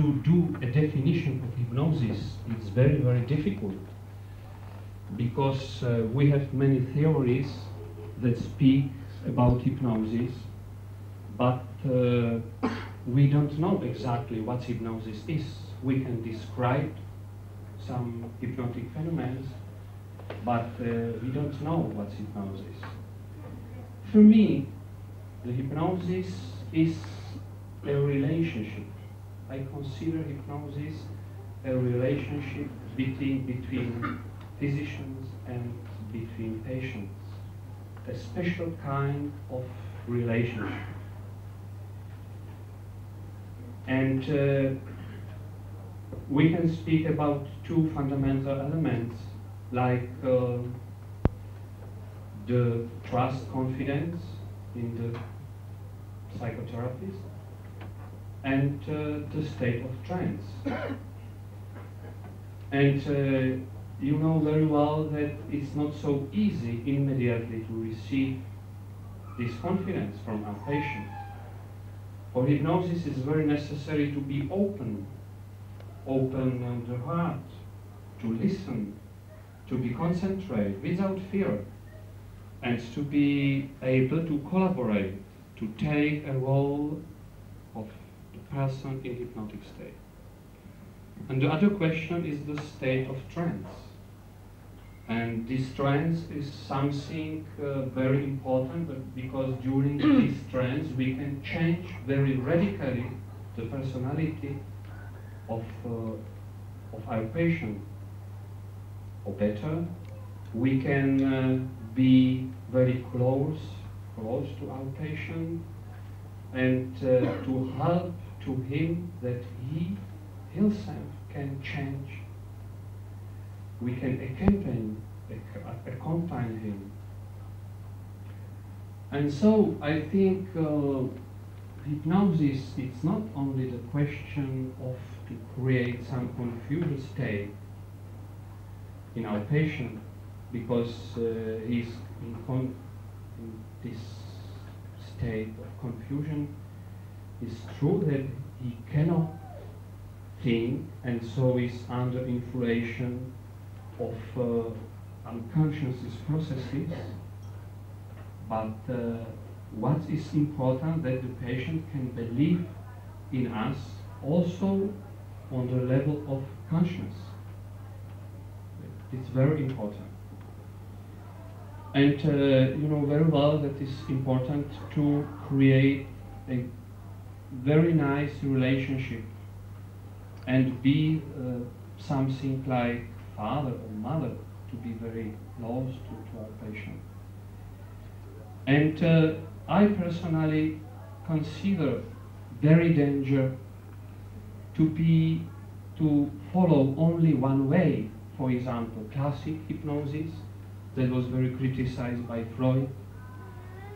to do a definition of hypnosis is very, very difficult, because we have many theories that speak about hypnosis, but we don't know exactly what hypnosis is. We can describe some hypnotic phenomena, but we don't know what's hypnosis. For me, the hypnosis is a relationship. I consider hypnosis a relationship between physicians and between patients, a special kind of relationship. And we can speak about two fundamental elements, like the trust, confidence in the psychotherapist, and the state of trance. And you know very well that it's not so easy immediately to receive this confidence from our patient. For hypnosis, it's very necessary to be open the heart, to listen, to be concentrated without fear, and to be able to collaborate, to take a role of the person in hypnotic state. And the other question is the state of trance. And this trance is something very important, because during this trance we can change very radically the personality of our patient. Or better, we can be very close to our patient, and to help to him that he himself can change. We can accompany him. And so I think hypnosis, it's not only the question of to create some confused state in our patient, because he's in this state of confusion. It's true that he cannot think, and so is under influence of unconscious processes. But what is important, that the patient can believe in us also on the level of consciousness. It's very important. And you know very well that it's important to create a very nice relationship and be something like father or mother, to be very close to our patient. And I personally consider very dangerous to follow only one way. For example, classic hypnosis, that was very criticized by Freud,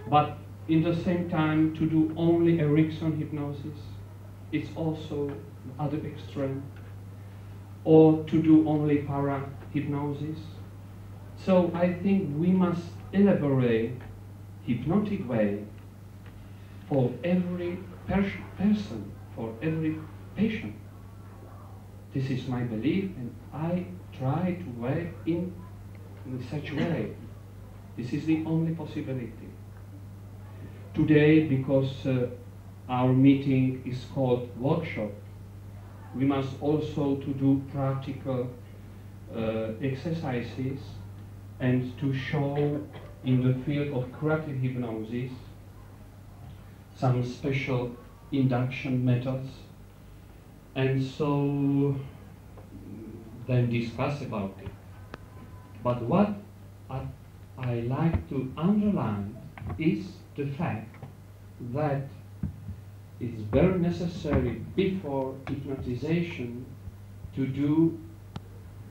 but in the same time to do only Erickson hypnosis, it's also the other extreme, or to do only para-hypnosis. So I think we must elaborate hypnotic way for every person, for every patient. This is my belief, and I try to work in such a way. This is the only possibility. Today, because our meeting is called workshop, we must also to do practical exercises and to show in the field of creative hypnosis some special induction methods, and so then discuss about it. But what I like to underline is the fact that it's very necessary before hypnotization to do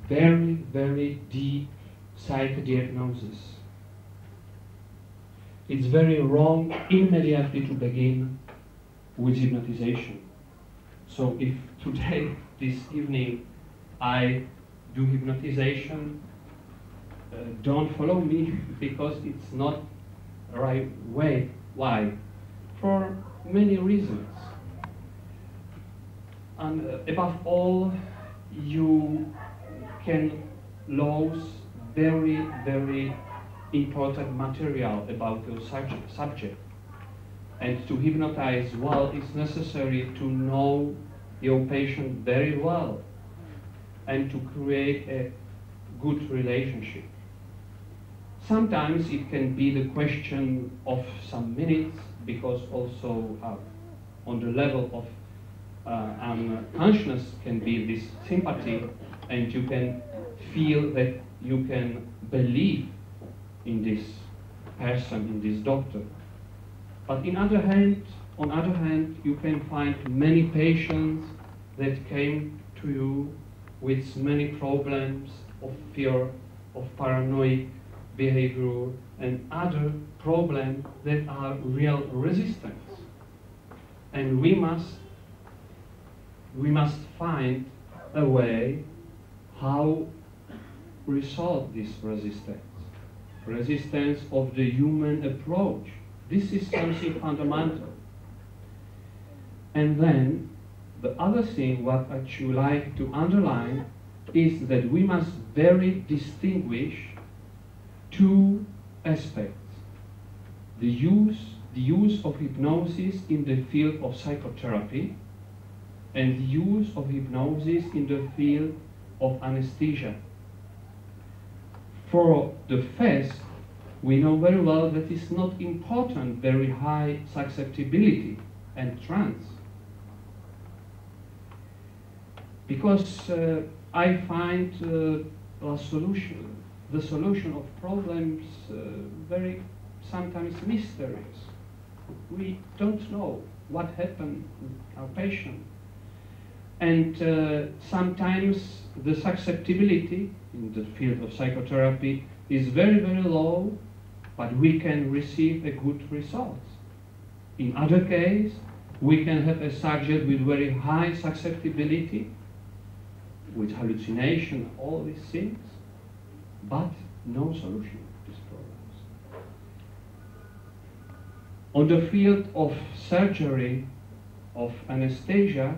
very, very deep psychodiagnosis. It's very wrong immediately to begin with hypnotization. So if today, this evening, I do hypnotization, don't follow me, because it's not the right way. Why? For many reasons. above all, you can lose very, very important material about your subject. And to hypnotize well, it's necessary to know your patient very well and to create a good relationship. Sometimes it can be the question of some minutes, because also on the level of unconsciousness can be this sympathy, and you can feel that you can believe in this person, in this doctor. But on other hand, you can find many patients that came to you with many problems of fear, of paranoid behavior, and other problems that are real resistance. And we must find a way how resolve this resistance of the human approach. This is something fundamental. And then the other thing what I should like to underline is that we must very distinguish two aspects: the use of hypnosis in the field of psychotherapy and the use of hypnosis in the field of anesthesia. For the first, we know very well that it's not important very high susceptibility and trance, because I find the solution of problems very sometimes mysterious. We don't know what happened to our patient, and sometimes the susceptibility in the field of psychotherapy is very, very low, but we can receive a good result. In other cases, we can have a subject with very high susceptibility, with hallucination, all these things, but no solution to these problems. On the field of surgery, of anesthesia,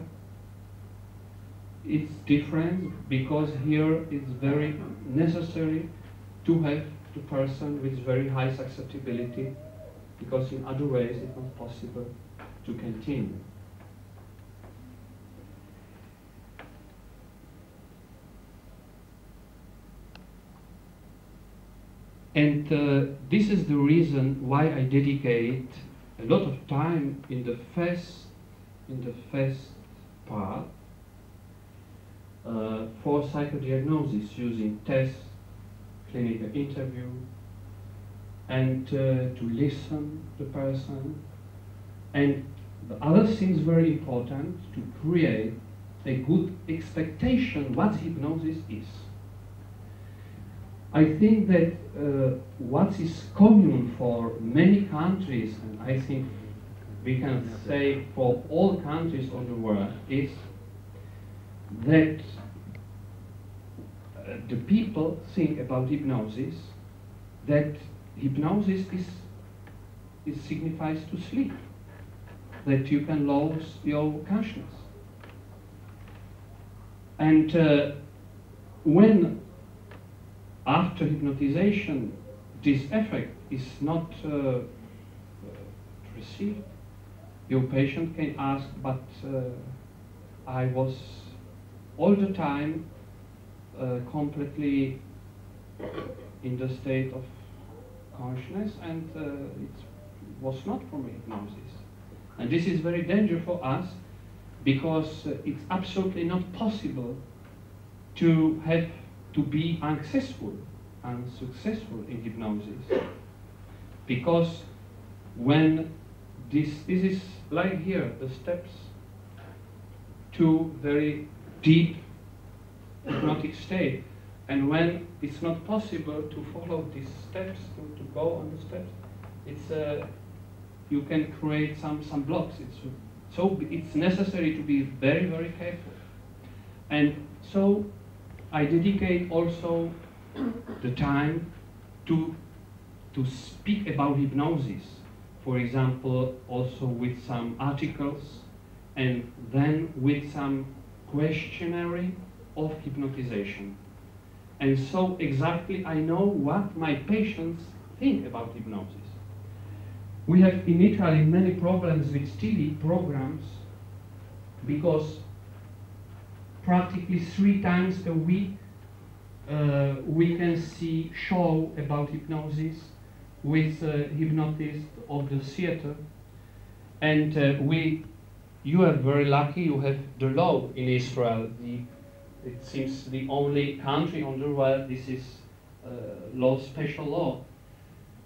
it's different, because here it's very necessary to have the person with very high susceptibility, because in other ways it's not possible to continue. And this is the reason why I dedicate a lot of time in the first part for psychodiagnosis, using tests, clinical interview, and to listen to the person. And the other thing is very important, to create a good expectation what hypnosis is. I think that what is common for many countries, and I think we can say for all countries of the world, is that the people think about hypnosis, that hypnosis signifies to sleep, that you can lose your consciousness. And when after hypnotization this effect is not received, your patient can ask, but I was all the time completely in the state of consciousness, and it was not for me hypnosis. And this is very dangerous for us, because it's absolutely not possible to be unsuccessful in hypnosis, because when this is like here, the steps to very deep hypnotic state, and when it's not possible to follow these steps, to go on the steps, it's you can create some blocks. So it's necessary to be very, very careful. And so I dedicate also the time to speak about hypnosis. For example, also with some articles and then with some questionnaire of hypnotization. And so exactly I know what my patients think about hypnosis. We have in Italy many problems with TV programs because practically 3 times a week we can see show about hypnosis with hypnotists of the theater. And you are very lucky, you have the law in Israel. It seems the only country on the world this is law, special law.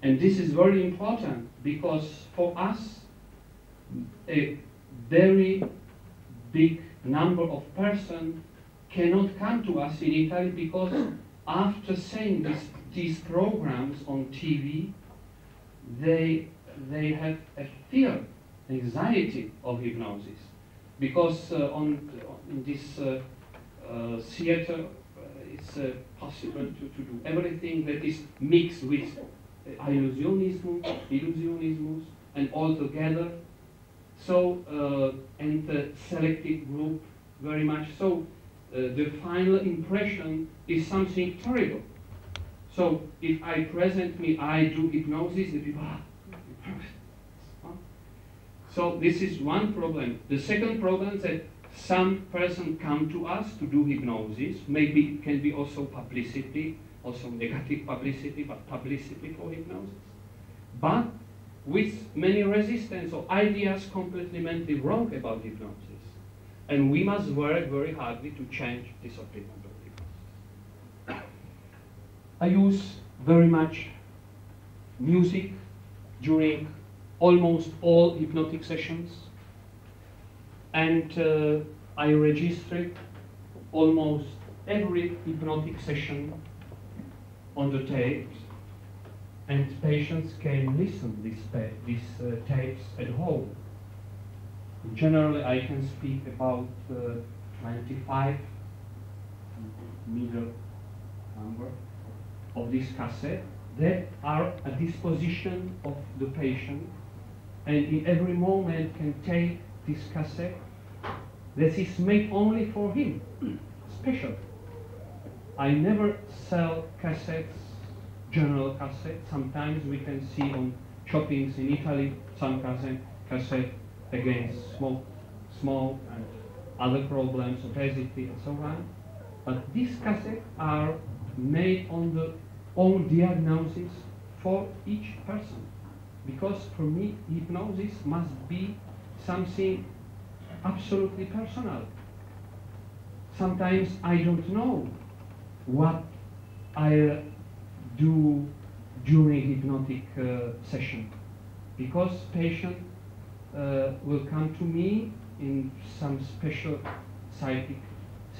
And this is very important because for us, a very big number of persons cannot come to us in Italy because after seeing these programs on TV, they have a fear, anxiety of hypnosis. Because in this theater, it's possible to do everything that is mixed with illusionism, and all together. So, and the selected group very much. So, the final impression is something terrible. So, if I present me, I do hypnosis, the people, so this is one problem. The second problem is that some person come to us to do hypnosis. Maybe it can be also publicity, also negative publicity, but publicity for hypnosis. But with many resistance or ideas completely mentally wrong about hypnosis. And we must work very hardly to change this opinion of hypnosis. I use very much music during almost all hypnotic sessions, and I registered almost every hypnotic session on the tapes, and patients can listen these tapes at home. Generally, I can speak about 95 middle number of these cassettes that are at disposition of the patient, and in every moment can take this cassette that is made only for him, special. I never sell cassettes, general cassettes. Sometimes we can see on shoppings in Italy some cassette against smoke and other problems, obesity and so on. But these cassettes are made on the own diagnosis for each person. Because for me, hypnosis must be something absolutely personal. Sometimes I don't know what I do during hypnotic session, because patient will come to me in some special psychic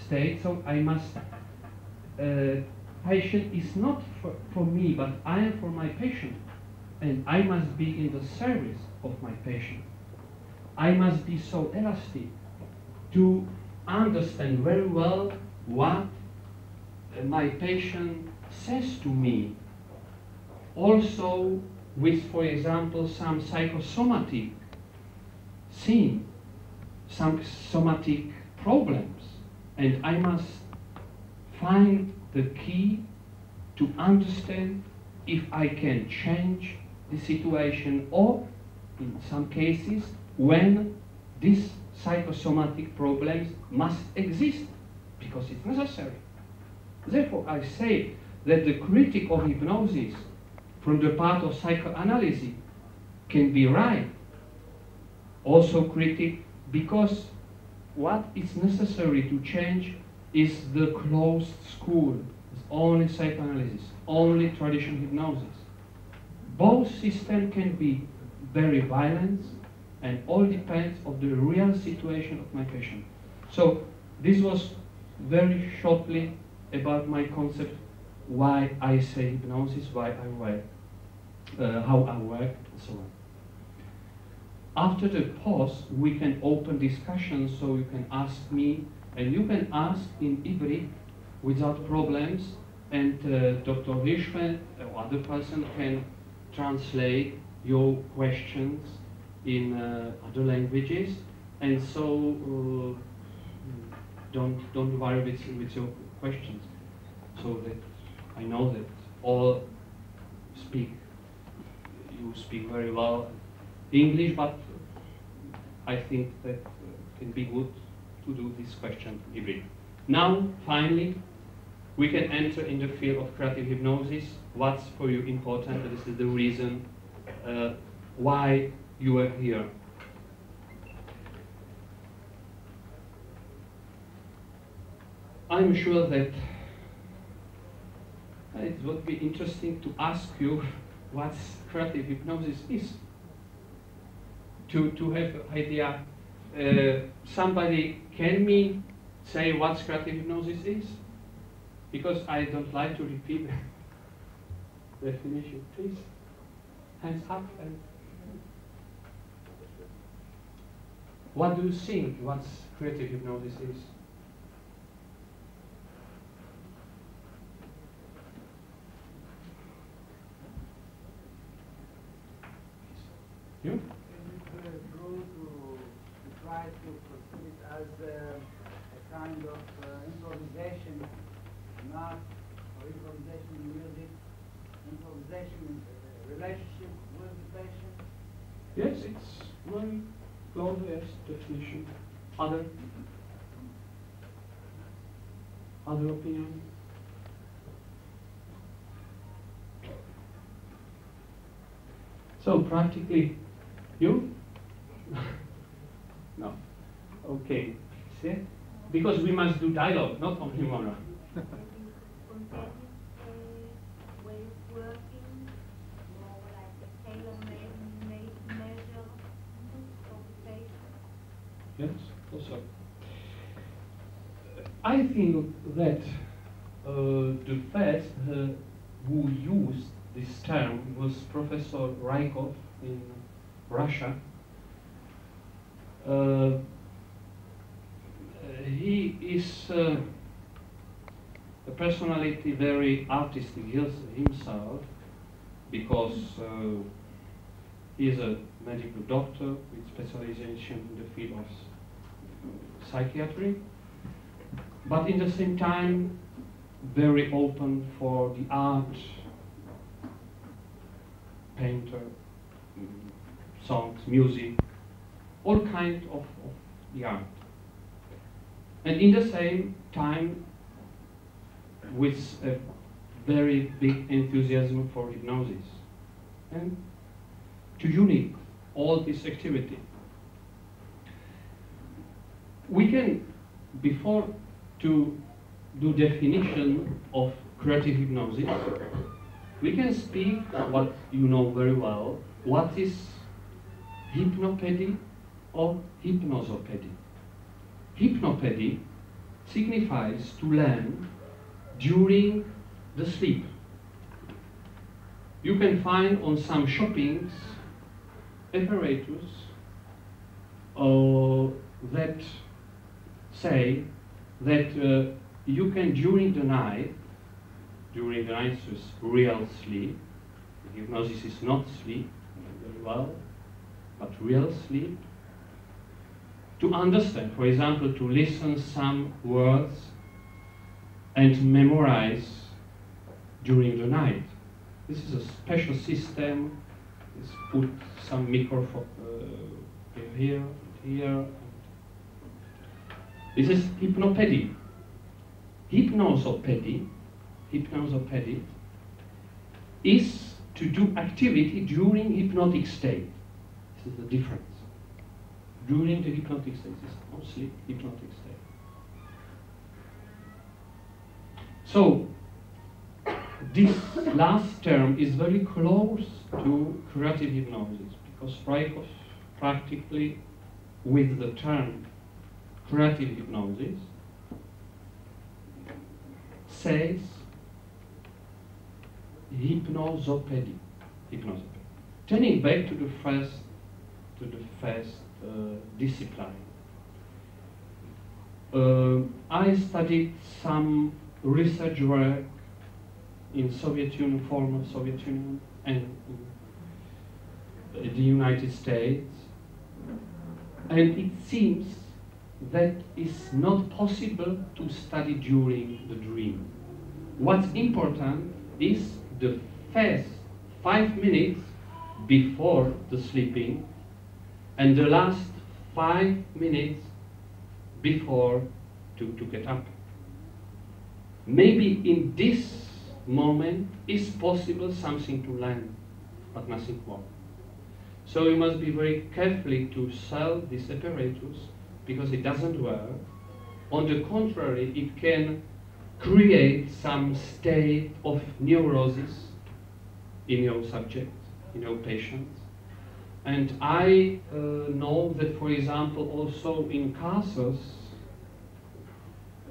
state, so I must, patient is not for me, but I am for my patient, and I must be in the service of my patient. I must be so elastic to understand very well what my patient says to me. Also with, for example, some psychosomatic thing, some somatic problems, and I must find the key to understand if I can change the situation, or in some cases when these psychosomatic problems must exist because it's necessary. Therefore, I say that the critique of hypnosis from the part of psychoanalysis can be right. Also critique because what is necessary to change is the closed school. It's only psychoanalysis, only traditional hypnosis. Both systems can be very violent, and all depends on the real situation of my patient. So this was very shortly about my concept, why I say hypnosis, why I work, how I work, and so on. After the pause, we can open discussion, so you can ask me, and you can ask in Ibri without problems, and Dr. Hirschfeld or other person can translate your questions in other languages, and so don't worry with your questions, so that I know that all you speak very well English, but I think that can be good to do this question hybrid. Now, finally, we can enter in the field of creative hypnosis. What's for you important? This is the reason why you are here. I'm sure that it would be interesting to ask you what creative hypnosis is. To have an idea, somebody can me say what creative hypnosis is? Because I don't like to repeat the definition. Please, hands up. And what do you think what creative hypnosis is? You? Try to perceive it as a kind of improvisation in art, or improvisation in music, improvisation in relationship with the patient. Yes, it's one close definition. Other opinion? So practically, you? No. Okay. See? Because we must do dialogue, not only mono. Way of working, more like a tailor-made measure for the patient. Yes, also. I think that the first who used this term was Professor Rykov in Russia. He is a personality very artistic himself, because he is a medical doctor with specialization in the field of psychiatry, but in the same time very open for the art, painter, songs, music, all kinds of the art. And in the same time with a very big enthusiasm for hypnosis. And to unite all this activity, we can, before to do definition of creative hypnosis, we can speak what you know very well, what is hypnopedy or hypnosopedy. Hypnopedy signifies to learn during the sleep. You can find on some shoppings apparatus that say that you can during the night is real sleep. Hypnosis is not sleep very well, but real sleep. To understand, for example, to listen some words and memorize during the night. This is a special system. Let's put some microphone here, here. This is hypnopedy. Hypnosopedy is to do activity during hypnotic state. This is the difference. During the hypnotic state, this is no sleep, hypnotic state. So, this last term is very close to creative hypnosis, because Rykov practically, with the term creative hypnosis, says hypnosopedy. Turning back to the first discipline. I studied some research work in Soviet Union, former Soviet Union, and the United States. And it seems that it's not possible to study during the dream. What's important is the first 5 minutes before the sleeping and the last 5 minutes before to get up. Maybe in this moment is possible something to learn, but nothing more. So you must be very carefully to sell this apparatus because it doesn't work. On the contrary, it can create some state of neurosis in your subject, in your patient. And I know that, for example, also in cases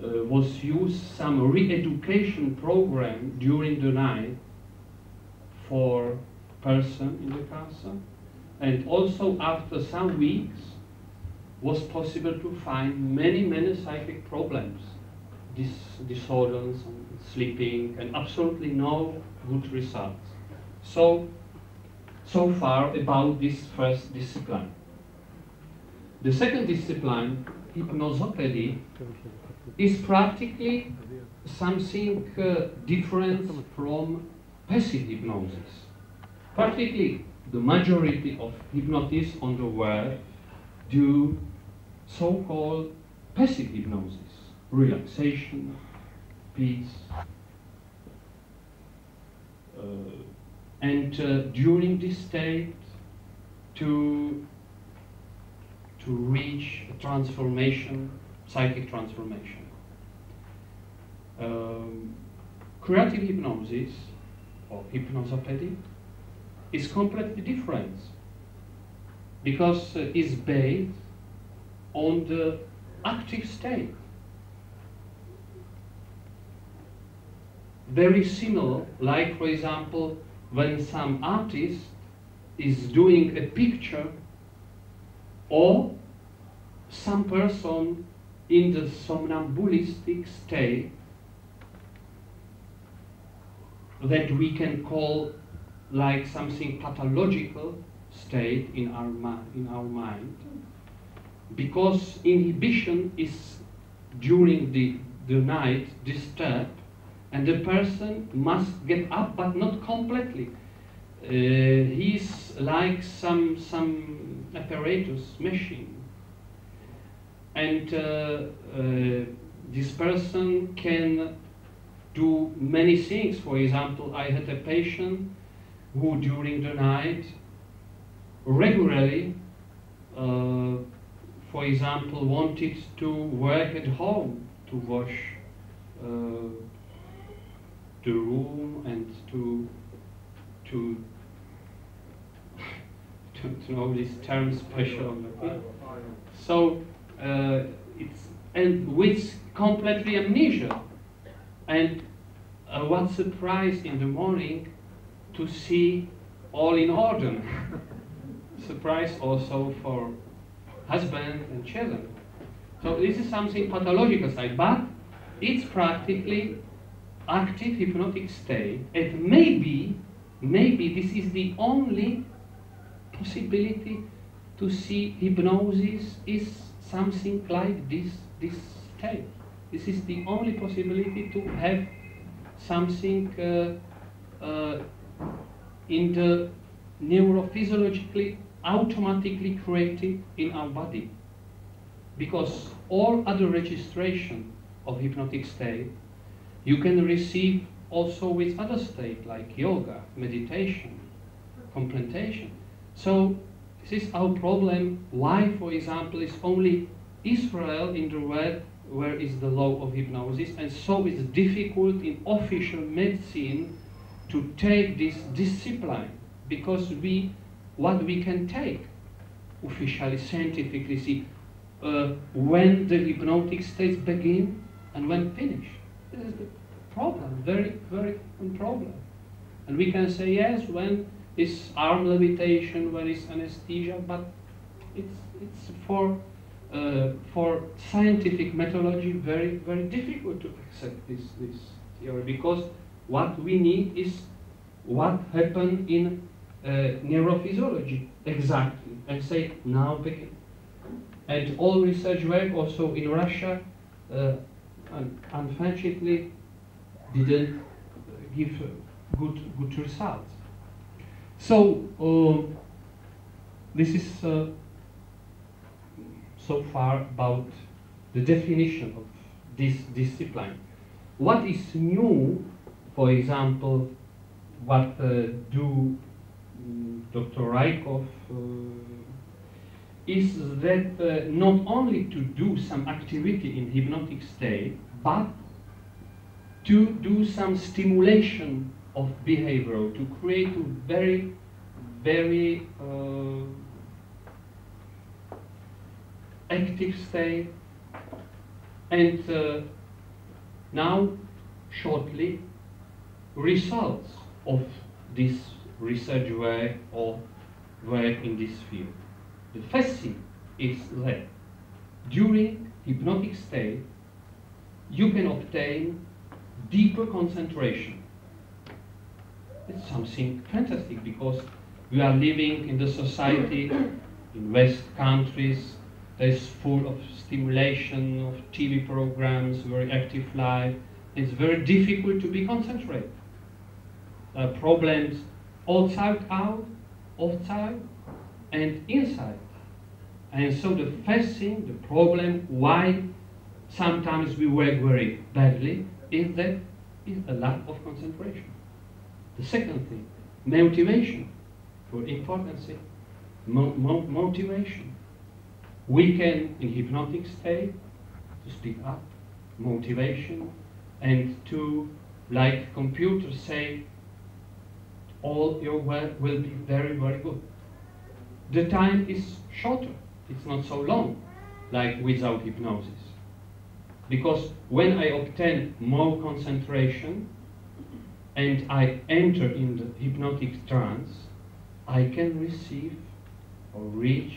was used some re-education program during the night for person in the casa, and also after some weeks was possible to find many psychic problems, disorders, sleeping, and absolutely no good results. So far about this first discipline. The second discipline, hypnosopedy, is practically something different from passive hypnosis. Practically the majority of hypnotists on the world do so-called passive hypnosis, relaxation, peace, and during this state to reach a transformation, psychic transformation. Creative hypnosis or hypnosopedy is completely different because it's based on the active state. Very similar, like for example, when some artist is doing a picture or some person in the somnambulistic state that we can call like something pathological state in our mind, because inhibition is during the night disturbed and the person must get up but not completely. He's like some apparatus machine, and this person can do many things. For example, I had a patient who during the night regularly, for example, wanted to work at home, to wash the room and to know this term special. So and with completely amnesia. And what surprise in the morning to see all in order. Surprise also for husband and children. So this is something pathological side, but it's practically active hypnotic state, and maybe this is the only possibility to see hypnosis is something like this state. This is the only possibility to have something in the neurophysiologically automatically created in our body, because all other registration of hypnotic state you can receive also with other state like yoga, meditation, contemplation. So this is our problem. Why, for example, is only Israel in the world where is the law of hypnosis, and so it's difficult in official medicine to take this discipline, because what we can take officially, scientifically, see when the hypnotic states begin and when finish. This is the problem, very problem. And we can say yes when it's arm levitation, when it's anesthesia, but it's for scientific methodology very difficult to accept this theory, because what we need is what happened in neurophysiology exactly, and say now begin. And all research work also in Russia, unfortunately, didn't give good results. So this is so far about the definition of this discipline. What is new, for example, what do Dr. Rykov is that not only to do some activity in hypnotic state, but to do some stimulation of behavior, to create a very, very active state. And now, shortly, results of this research work or work in this field. The first thing is that during hypnotic state, you can obtain deeper concentration. It's something fantastic because we are living in the society in West countries that is full of stimulation of TV programs, very active life. It's very difficult to be concentrated. Problems outside, and inside. And so the first thing, the problem why sometimes we work very badly is that is a lack of concentration. The second thing, motivation, for important thing, motivation. We can, in hypnotic state, to speak up, motivation, and to, like computers say, all your work will be very, very good. The time is shorter. It's not so long, like without hypnosis. Because when I obtain more concentration and I enter in the hypnotic trance, I can receive or reach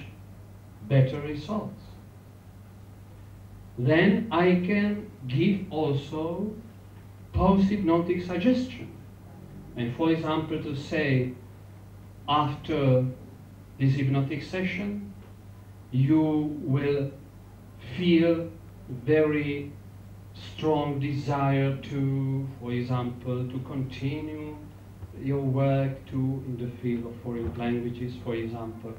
better results. Then I can give also post-hypnotic suggestion. And for example, to say, after this hypnotic session, you will feel very strong desire to, for example, to continue your work in the field of foreign languages, for example,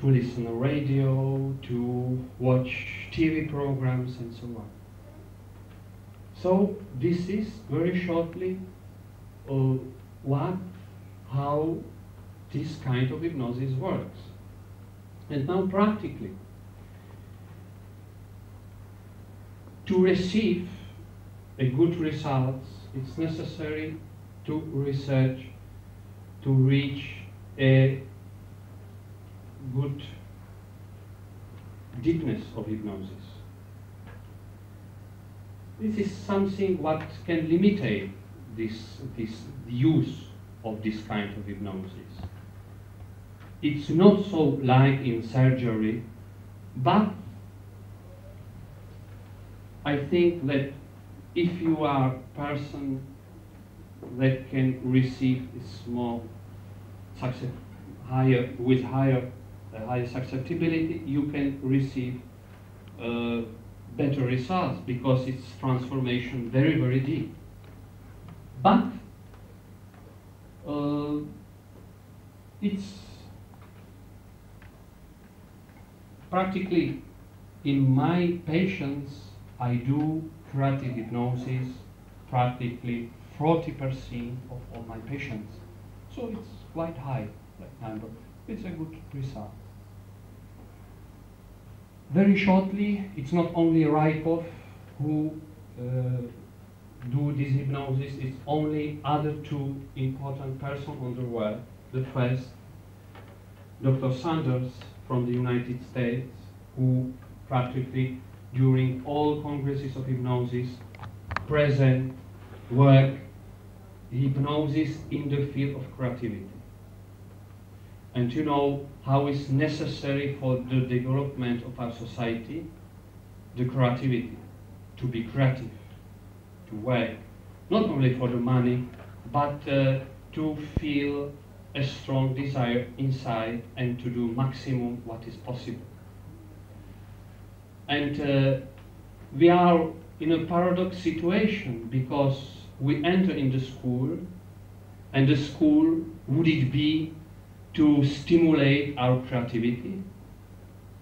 to listen to radio, to watch TV programs, and so on. So this is very shortly how this kind of hypnosis works. And now practically, to receive a good results, it's necessary to research, to reach a good deepness of hypnosis. This is something what can limit this use of this kind of hypnosis. It's not so like in surgery, but I think that if you are a person that can receive this more higher susceptibility, you can receive better results because it's transformation very, very deep. But it's practically in my patients, I do curative hypnosis, practically 40% of all my patients. So it's quite high, that number. It's a good result. Very shortly, it's not only Rykov who do this hypnosis, it's only other two important persons on the world. The first, Dr. Sanders from the United States, who practically during all congresses of hypnosis present work hypnosis in the field of creativity. And you know how it's necessary for the development of our society, the creativity, to be creative, to work, not only for the money, but to feel a strong desire inside and to do maximum what is possible. And we are in a paradox situation because we enter in the school, and the school, would it be to stimulate our creativity?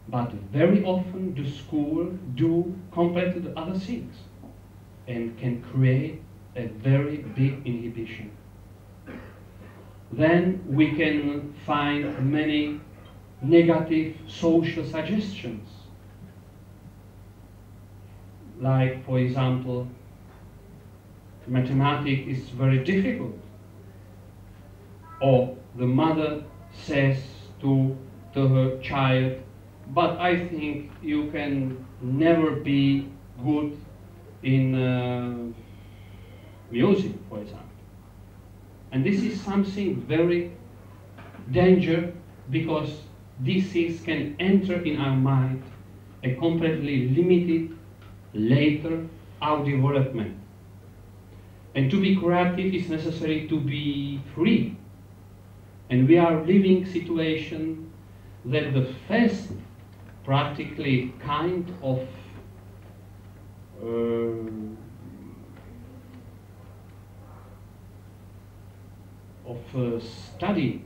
But very often the school do completely the other things and can create a very big inhibition. Then we can find many negative social suggestions. Like, for example, mathematics is very difficult. Or the mother says to her child, but I think you can never be good in music, for example. And this is something very dangerous because these things can enter in our mind and completely limited later our development. And to be creative is necessary to be free. And we are living situation that the first practically kind of study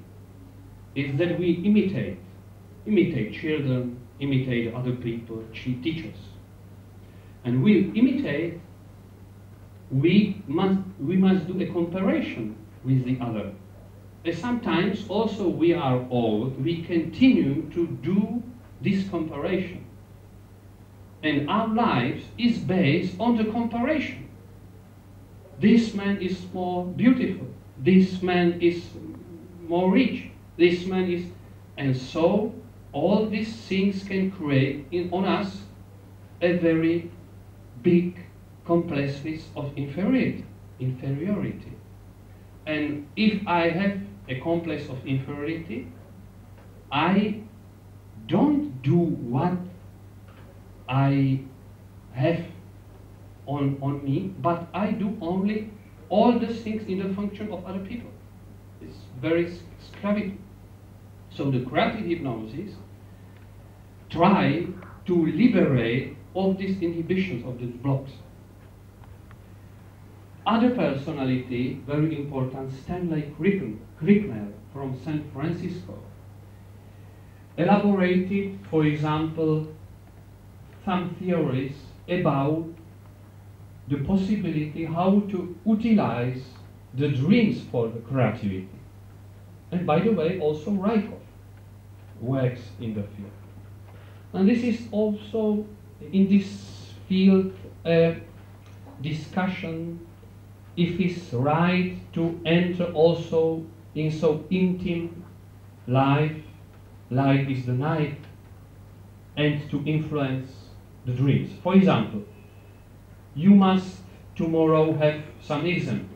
is that we imitate children, imitate other people, teachers. And we imitate, we must do a comparison with the other. And sometimes also we are old, we continue to do this comparison. And our lives is based on the comparison. This man is more beautiful, this man is more rich, this man is, and so all these things can create on us a very big complexity of inferiority. And if I have a complex of inferiority, I don't do what I have on me, but I do only all the things in the function of other people. It's very sclavity. So the creative hypnosis try to liberate all these inhibitions, of these blocks. Other personality, very important, Stanley Krippner from San Francisco, elaborated, for example, some theories about the possibility how to utilize the dreams for the creativity. And by the way, also Rykov works in the field. And this is also in this field a discussion if it's right to enter also in so intimate life like is the night and to influence the dreams. For example, you must tomorrow have some exam,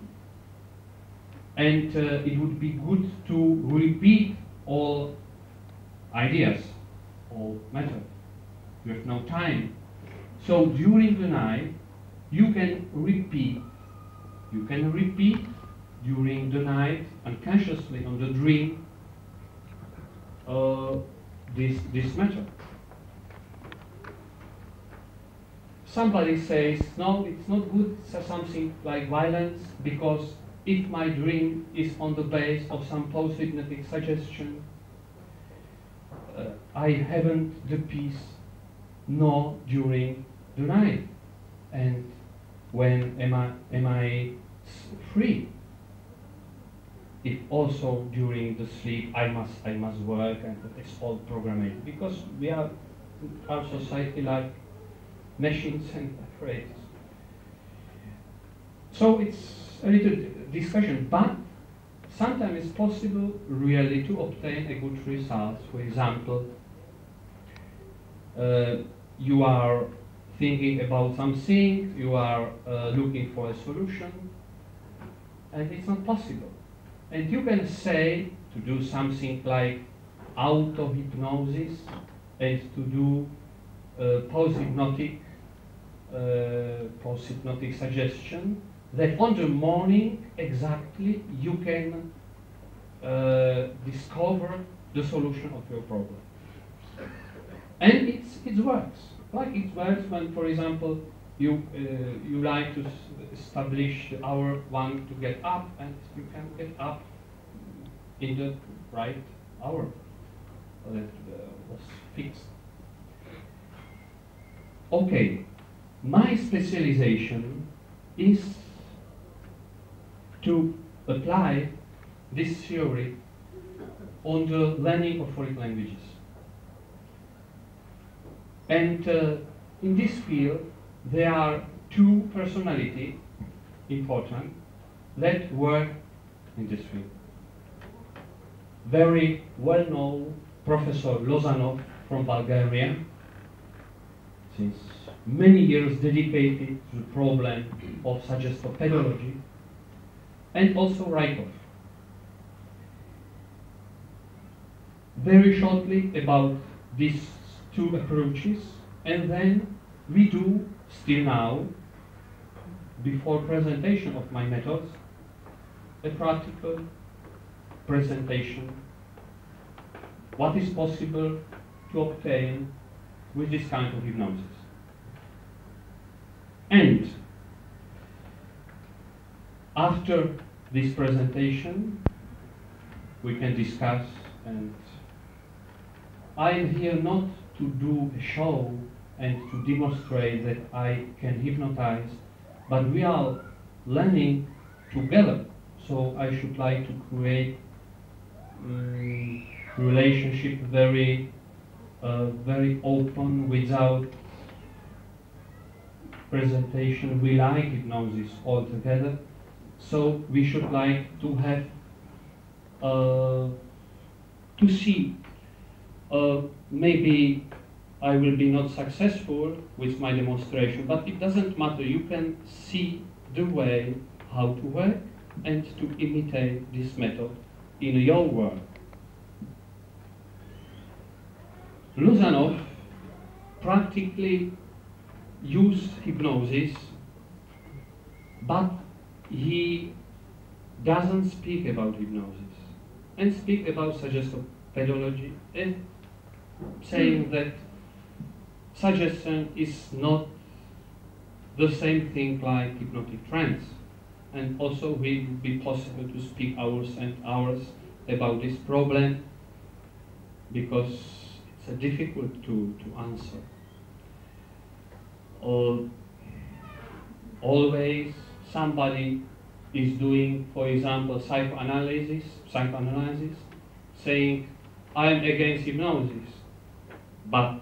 and it would be good to repeat all ideas, all methods. You have no time. So during the night, you can repeat during the night unconsciously on the dream this method. Somebody says, no, it's not good, something like violence, because if my dream is on the base of some post-hypnotic suggestion, I haven't the peace nor during the night. And when am I free? If also during the sleep I must work, and it's all programmed, because we are our society like machines and apparatus. So it's a little discussion, but sometimes it's possible really to obtain a good result. For example, you are thinking about something, you are looking for a solution, and it's not possible. And you can say to do something like auto-hypnosis and to do post-hypnotic suggestion, that on the morning exactly you can discover the solution of your problem. And it works. Like it works when, for example, you like to establish the hour one to get up, and you can get up in the right hour that was fixed. Okay, my specialization is to apply this theory on the learning of foreign languages. And in this field, there are two personalities important that work in this field. Very well-known Professor Lozanov from Bulgaria, since many years dedicated to the problem of suggestopedagogy, and also Rykov. Very shortly about these two approaches, and then we do, still now, before presentation of my methods, a practical presentation, what is possible to obtain with this kind of hypnosis. And after this presentation, we can discuss, and I am here not to do a show and to demonstrate that I can hypnotize, but we are learning together. So I should like to create relationship very open, without presentation. We like hypnosis altogether, so we should like to have to see. Maybe I will be not successful with my demonstration, but it doesn't matter. You can see the way how to work and to imitate this method in your work. Lozanov practically used hypnosis, but he doesn't speak about hypnosis and speak about suggestopedagogy, and saying that suggestion is not the same thing like hypnotic trance. And also it would be possible to speak hours and hours about this problem, because it's difficult to answer. Always somebody is doing, for example, psychoanalysis, saying, I am against hypnosis, but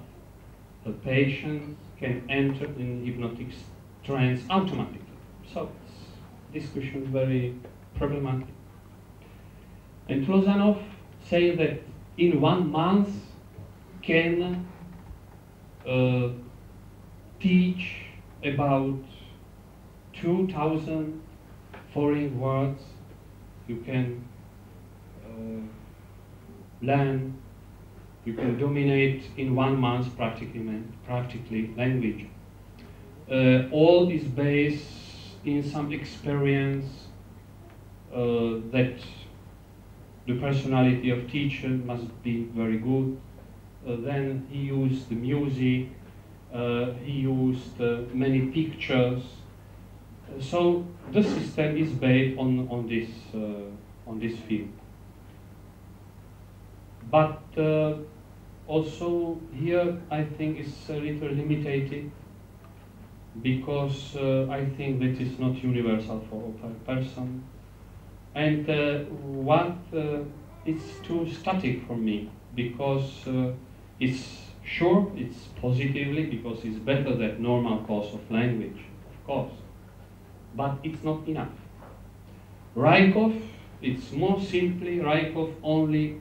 the patient can enter in hypnotic trance automatically. So this discussion is very problematic. And Lozanov says that in 1 month can teach about 2,000 foreign words. You can learn, you can dominate in 1 month practically language. All is based in some experience that the personality of teacher must be very good. Then he used the music, he used many pictures. So the system is based on this field. But also here I think it's a little limited, because I think that it's not universal for all person. And it's too static for me, because it's sure, it's positively, because it's better than normal course of language, of course, but it's not enough. Rykov, it's more simply, Rykov only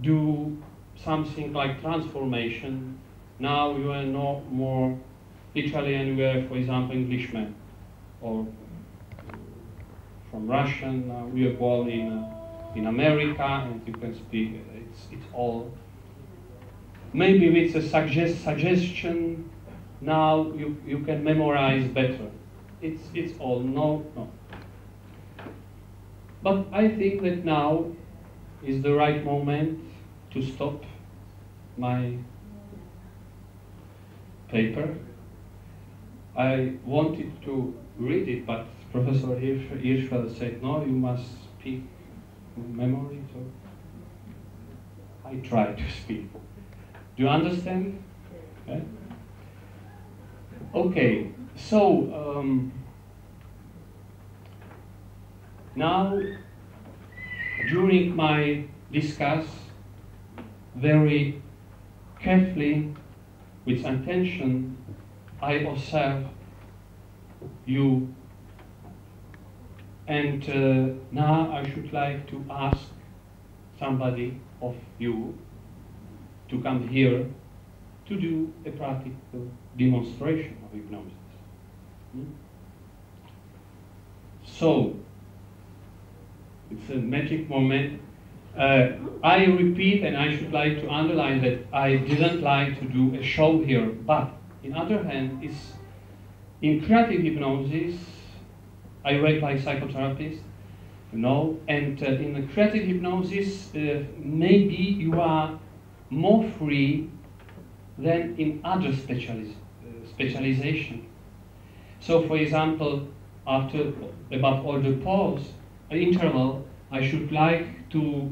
do something like transformation. Now you are no more Italian, you are, for example, Englishman, or from Russian, we are born in America, and you can speak, it's all. Maybe with a suggestion, now you can memorize better. It's all, no. But I think that now is the right moment to stop my paper. I wanted to read it, but Professor Hirschfeld said, no, you must speak memory, so I try to speak. Do you understand? Yeah? Okay, so now during my discuss very carefully with attention, I observe you, and now I should like to ask somebody of you to come here to do a practical demonstration of hypnosis. So, it's a magic moment. I repeat, and I should like to underline that I didn't like to do a show here, but on the other hand, it's in creative hypnosis, I work like psychotherapist, you know, and in the creative hypnosis, maybe you are more free than in other specialization. So, for example, after about all the pause interval, I should like to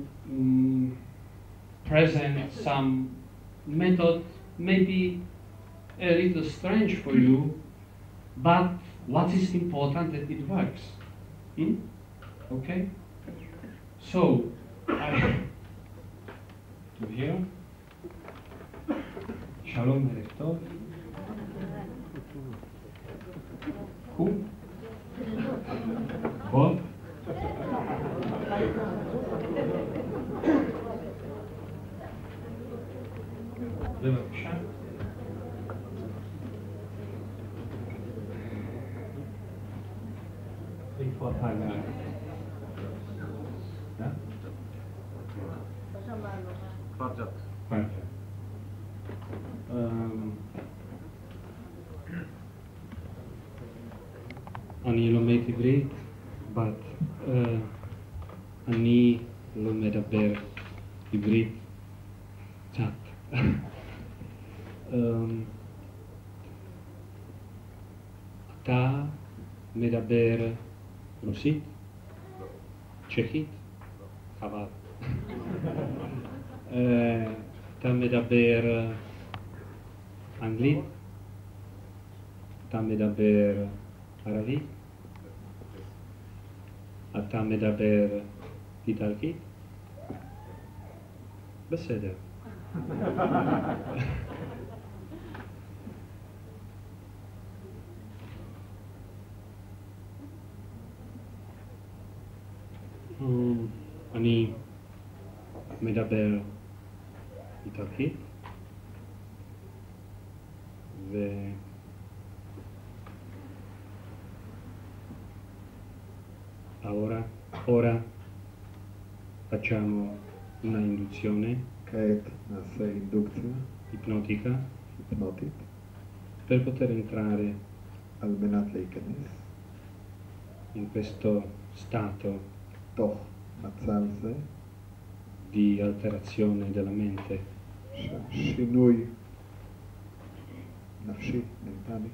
present some method, maybe a little strange for you, but what is important that it works. Okay? So, I do here. Shalom Erektov. Who? Bob? בבקשה. איפה אתה גר? Perfect. אני לומד עברית, but אני לא מדבר עברית קצת. אתה מדבר רוסית? צ'כית? חבל. אתה מדבר אנגלית? אתה מדבר ערבית? אתה מדבר איטלקית? בסדר. אני מדבר איטלקית, ora facciamo una induzione ipnotica per poter entrare in questo stato di alterazione della mente. שינוי נפשי, מנטלי.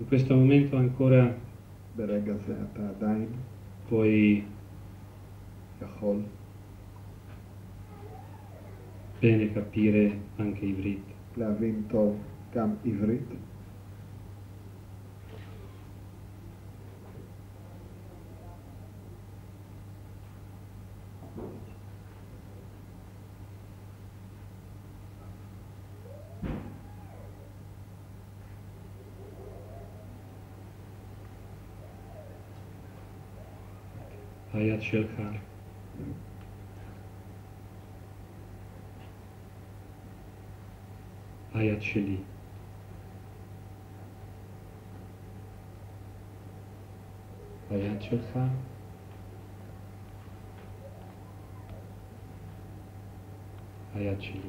In questo momento ancora ברגע זה אתה עדיין puoi יכול bene capire anche עברית. להבין טוב גם עברית. היד שלך היד שלי היד שלך היד שלי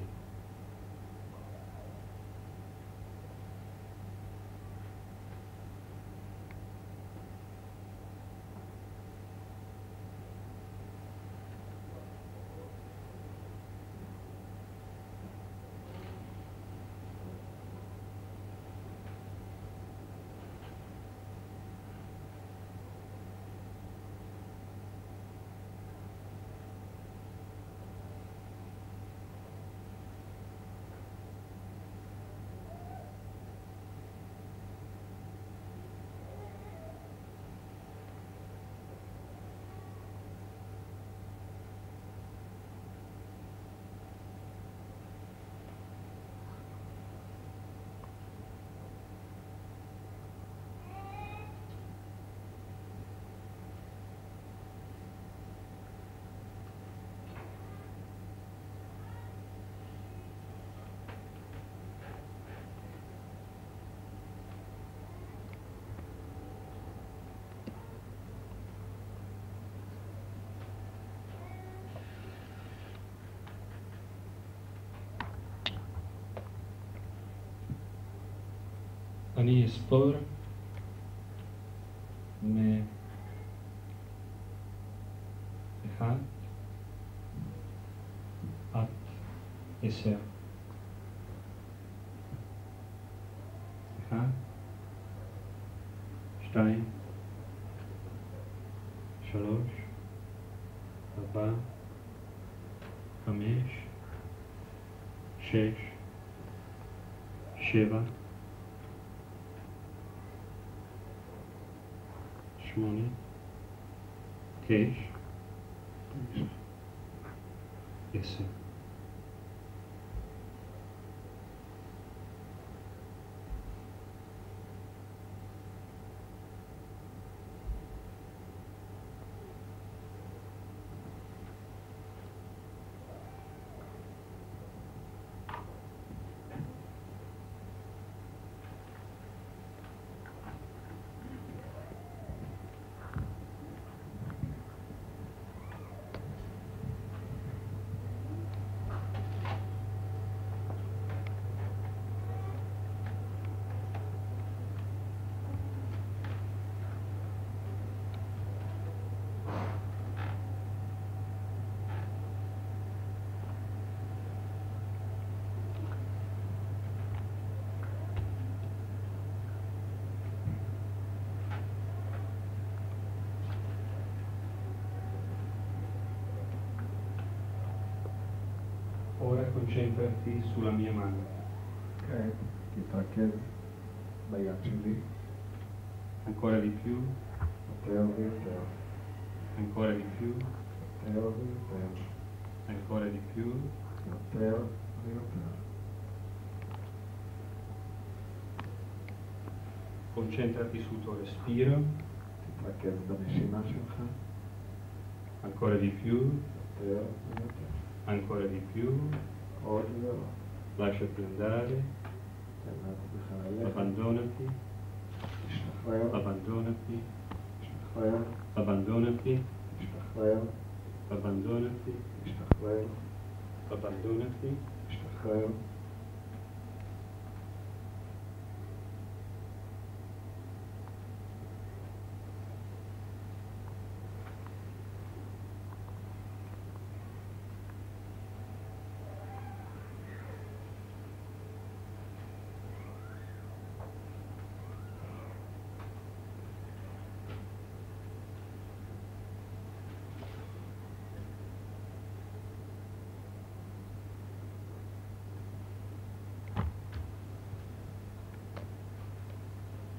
אני אספור מאחד עד 10. 1, 2, 3, 4, 5, 6, 7, 8, 9, 10. Ora concentrati sulla mia mano. כעת תתרכז ביד שלי, Ancora di più, יותר ויותר, ancora di più, יותר ויותר, ancora di più. יותר ויותר. Concentrati sul tuo respiro, תתרכז בנשימה שלך, ancora di più, יותר ויותר. ancora di più. עוד ועוד. Lasciati andare, תן לעצמך ללכת, abbandonati, תשתחרר, abbandonati, תשתחרר, abbandonati, תשתחרר, abbandonati, תשתחרר, abbandonati. תשתחרר.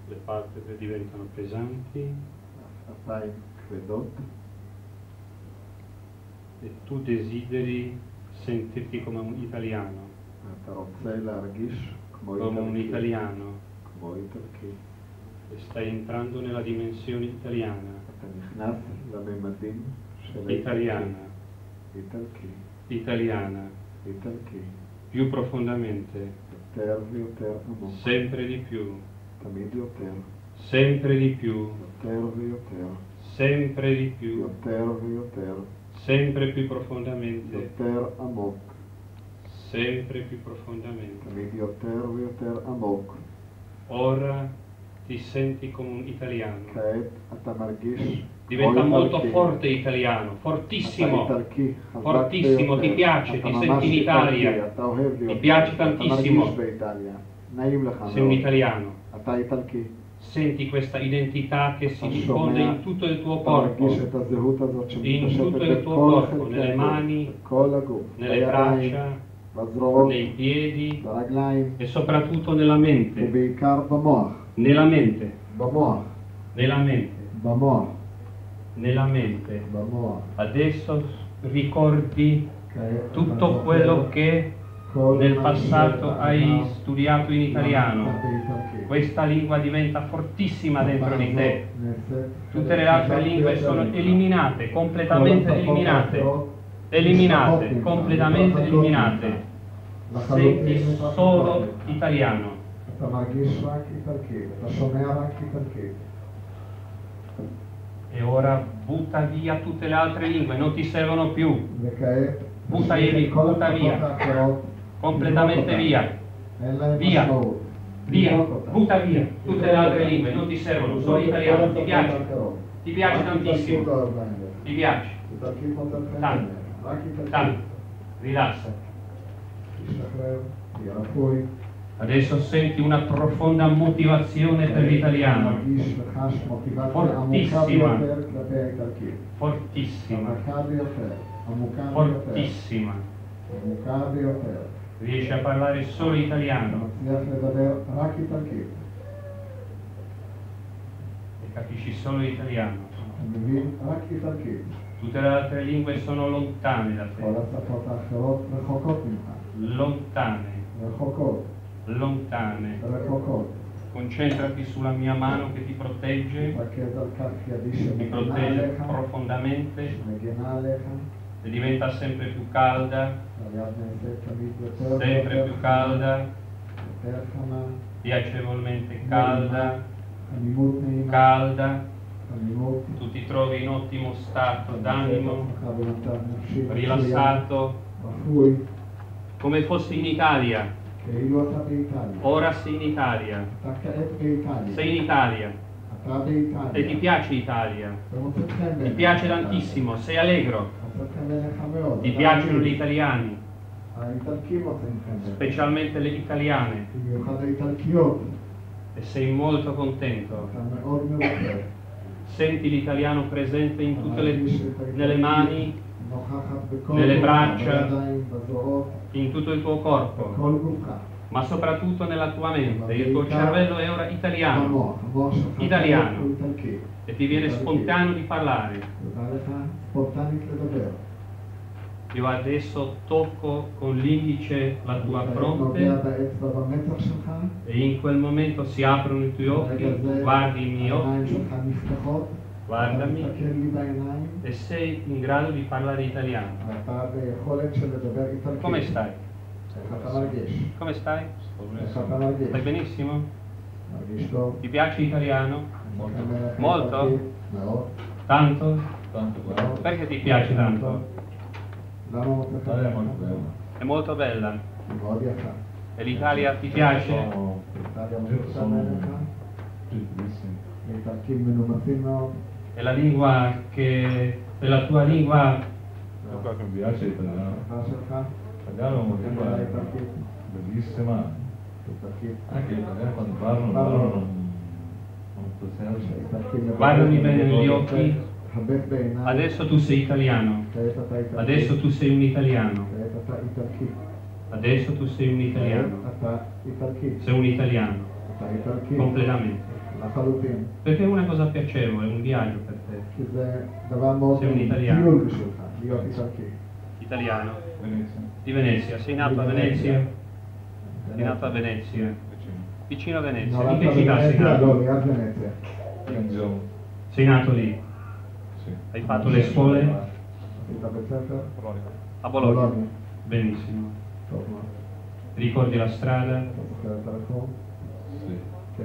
Le palpebre diventano pesanti השפתיים כבדות, e tu desideri sentirti come un italiano, ואתה רוצה להרגיש כמו come un איטלקי, italiano, כמו איטלקי. e stai entrando nella dimensione italiana, אתה נכנס לממדים של italiana, איטלקי, italiana, איטלקי, più profondamente, יותר ויותר עמוק, sempre di più, תמיד יותר, sempre di più, יותר ויותר, sempre di più, יותר ויותר, sempre più profondamente, יותר עמוק, sempre più profondamente. תמיד יותר ויותר עמוק. Ora ti senti come un italiano. כעת אתה מרגיש Diventa molto איטלקי. forte italiano, אתה fortissimo, איטלקי, חזק fortissimo, ביותר. ti piace, אתה ti ממש senti in איטלקי, Italia, אתה אוהב ti להיות, piace אתה tantissimo, מרגיש באיטליה, נעים לך sei un מאוד, italiano. אתה איטלקי, Senti questa identità che si diffonde in tutto il tuo אתה מרגיש corpo, את הזהות הזאת in tutto שמתפשטת il tuo בכל corpo, חלקי nelle הגוף, mani, בכל הגוף, nelle בידיים, braccia, בזרועות, nei piedi ברגליים, e soprattutto nella mente, ובעיקר במוח, nella mente, במוח, nella mente, במוח, nella mente. במוח. Adesso ricordi כעת אתה tutto זוכר quello che כל nel מה passato שאתה hai studiato in italiano. באיטלקי. Questa lingua diventa fortissima dentro di te. נעשית Tutte le altre lingue sono eliminate, completamente eliminate, eliminate, completamente eliminate. Senti solo italiano. אתה מרגיש רק איטלקי, אתה שומע רק איטלקי. E ora butta via tutte le altre lingue, non ti servono più. וכעת, Butta תשאיר via, את כל butta השפות via, האחרות, completamente תזרוק via. אותן. אין להם via. משמעות. Via, butta via tutte le altre lingue, non ti servono, solo l'italiano, ti piace? Ti piace tantissimo? Ti piace? Tanto, tanto, rilassati. Adesso senti una profonda motivazione per l'italiano. Fortissima. Fortissima. Fortissima. Riesci a parlare solo italiano. E capisci solo l'italiano. Tutte le altre lingue sono lontane da te. Lontane. Lontane. Concentrati sulla mia mano che ti protegge profondamente e diventa sempre più calda, sempre più calda, piacevolmente calda, calda. Tu ti trovi in ottimo stato d'animo, rilassato, come fossi in Italia. Ora sei in Italia. Sei in Italia. E ti piace l'Italia. Ti piace tantissimo, sei allegro. Ti piacciono gli italiani, specialmente le italiane. E sei molto contento. Senti l'italiano presente in tutte nelle mani, nelle braccia, in tutto il tuo corpo, ma soprattutto nella tua mente. Il tuo cervello è ora italiano, italiano, e ti viene spontaneo di parlare. Io adesso tocco con l'indice la tua fronte e in quel momento si aprono i tuoi occhi, guardi i miei occhi, guardami e sei in grado di parlare italiano. Come stai? Come stai? Stai benissimo? Ti piace l'italiano? Molto? Tanto? Perché ti piace tanto? È molto bella. E l'Italia ti piace? È la lingua che... è la tua lingua... Mi piace l'italiano. L'italiano è una lingua bellissima. Anche magari quando parlano non possiamo. Guardami bene negli occhi. Adesso tu sei italiano. Adesso tu sei un italiano. Adesso tu sei un italiano. Sei un italiano. Completamente. Perché è una cosa piacevole, è un viaggio per te. Sei un italiano. Italiano. Di Venezia. Sei nato a Venezia? Sei nato a Venezia. Vicino a Venezia. In che città sei nato? Sei nato lì? Hai fatto le scuole? A Bologna. Benissimo. Ricordi la strada?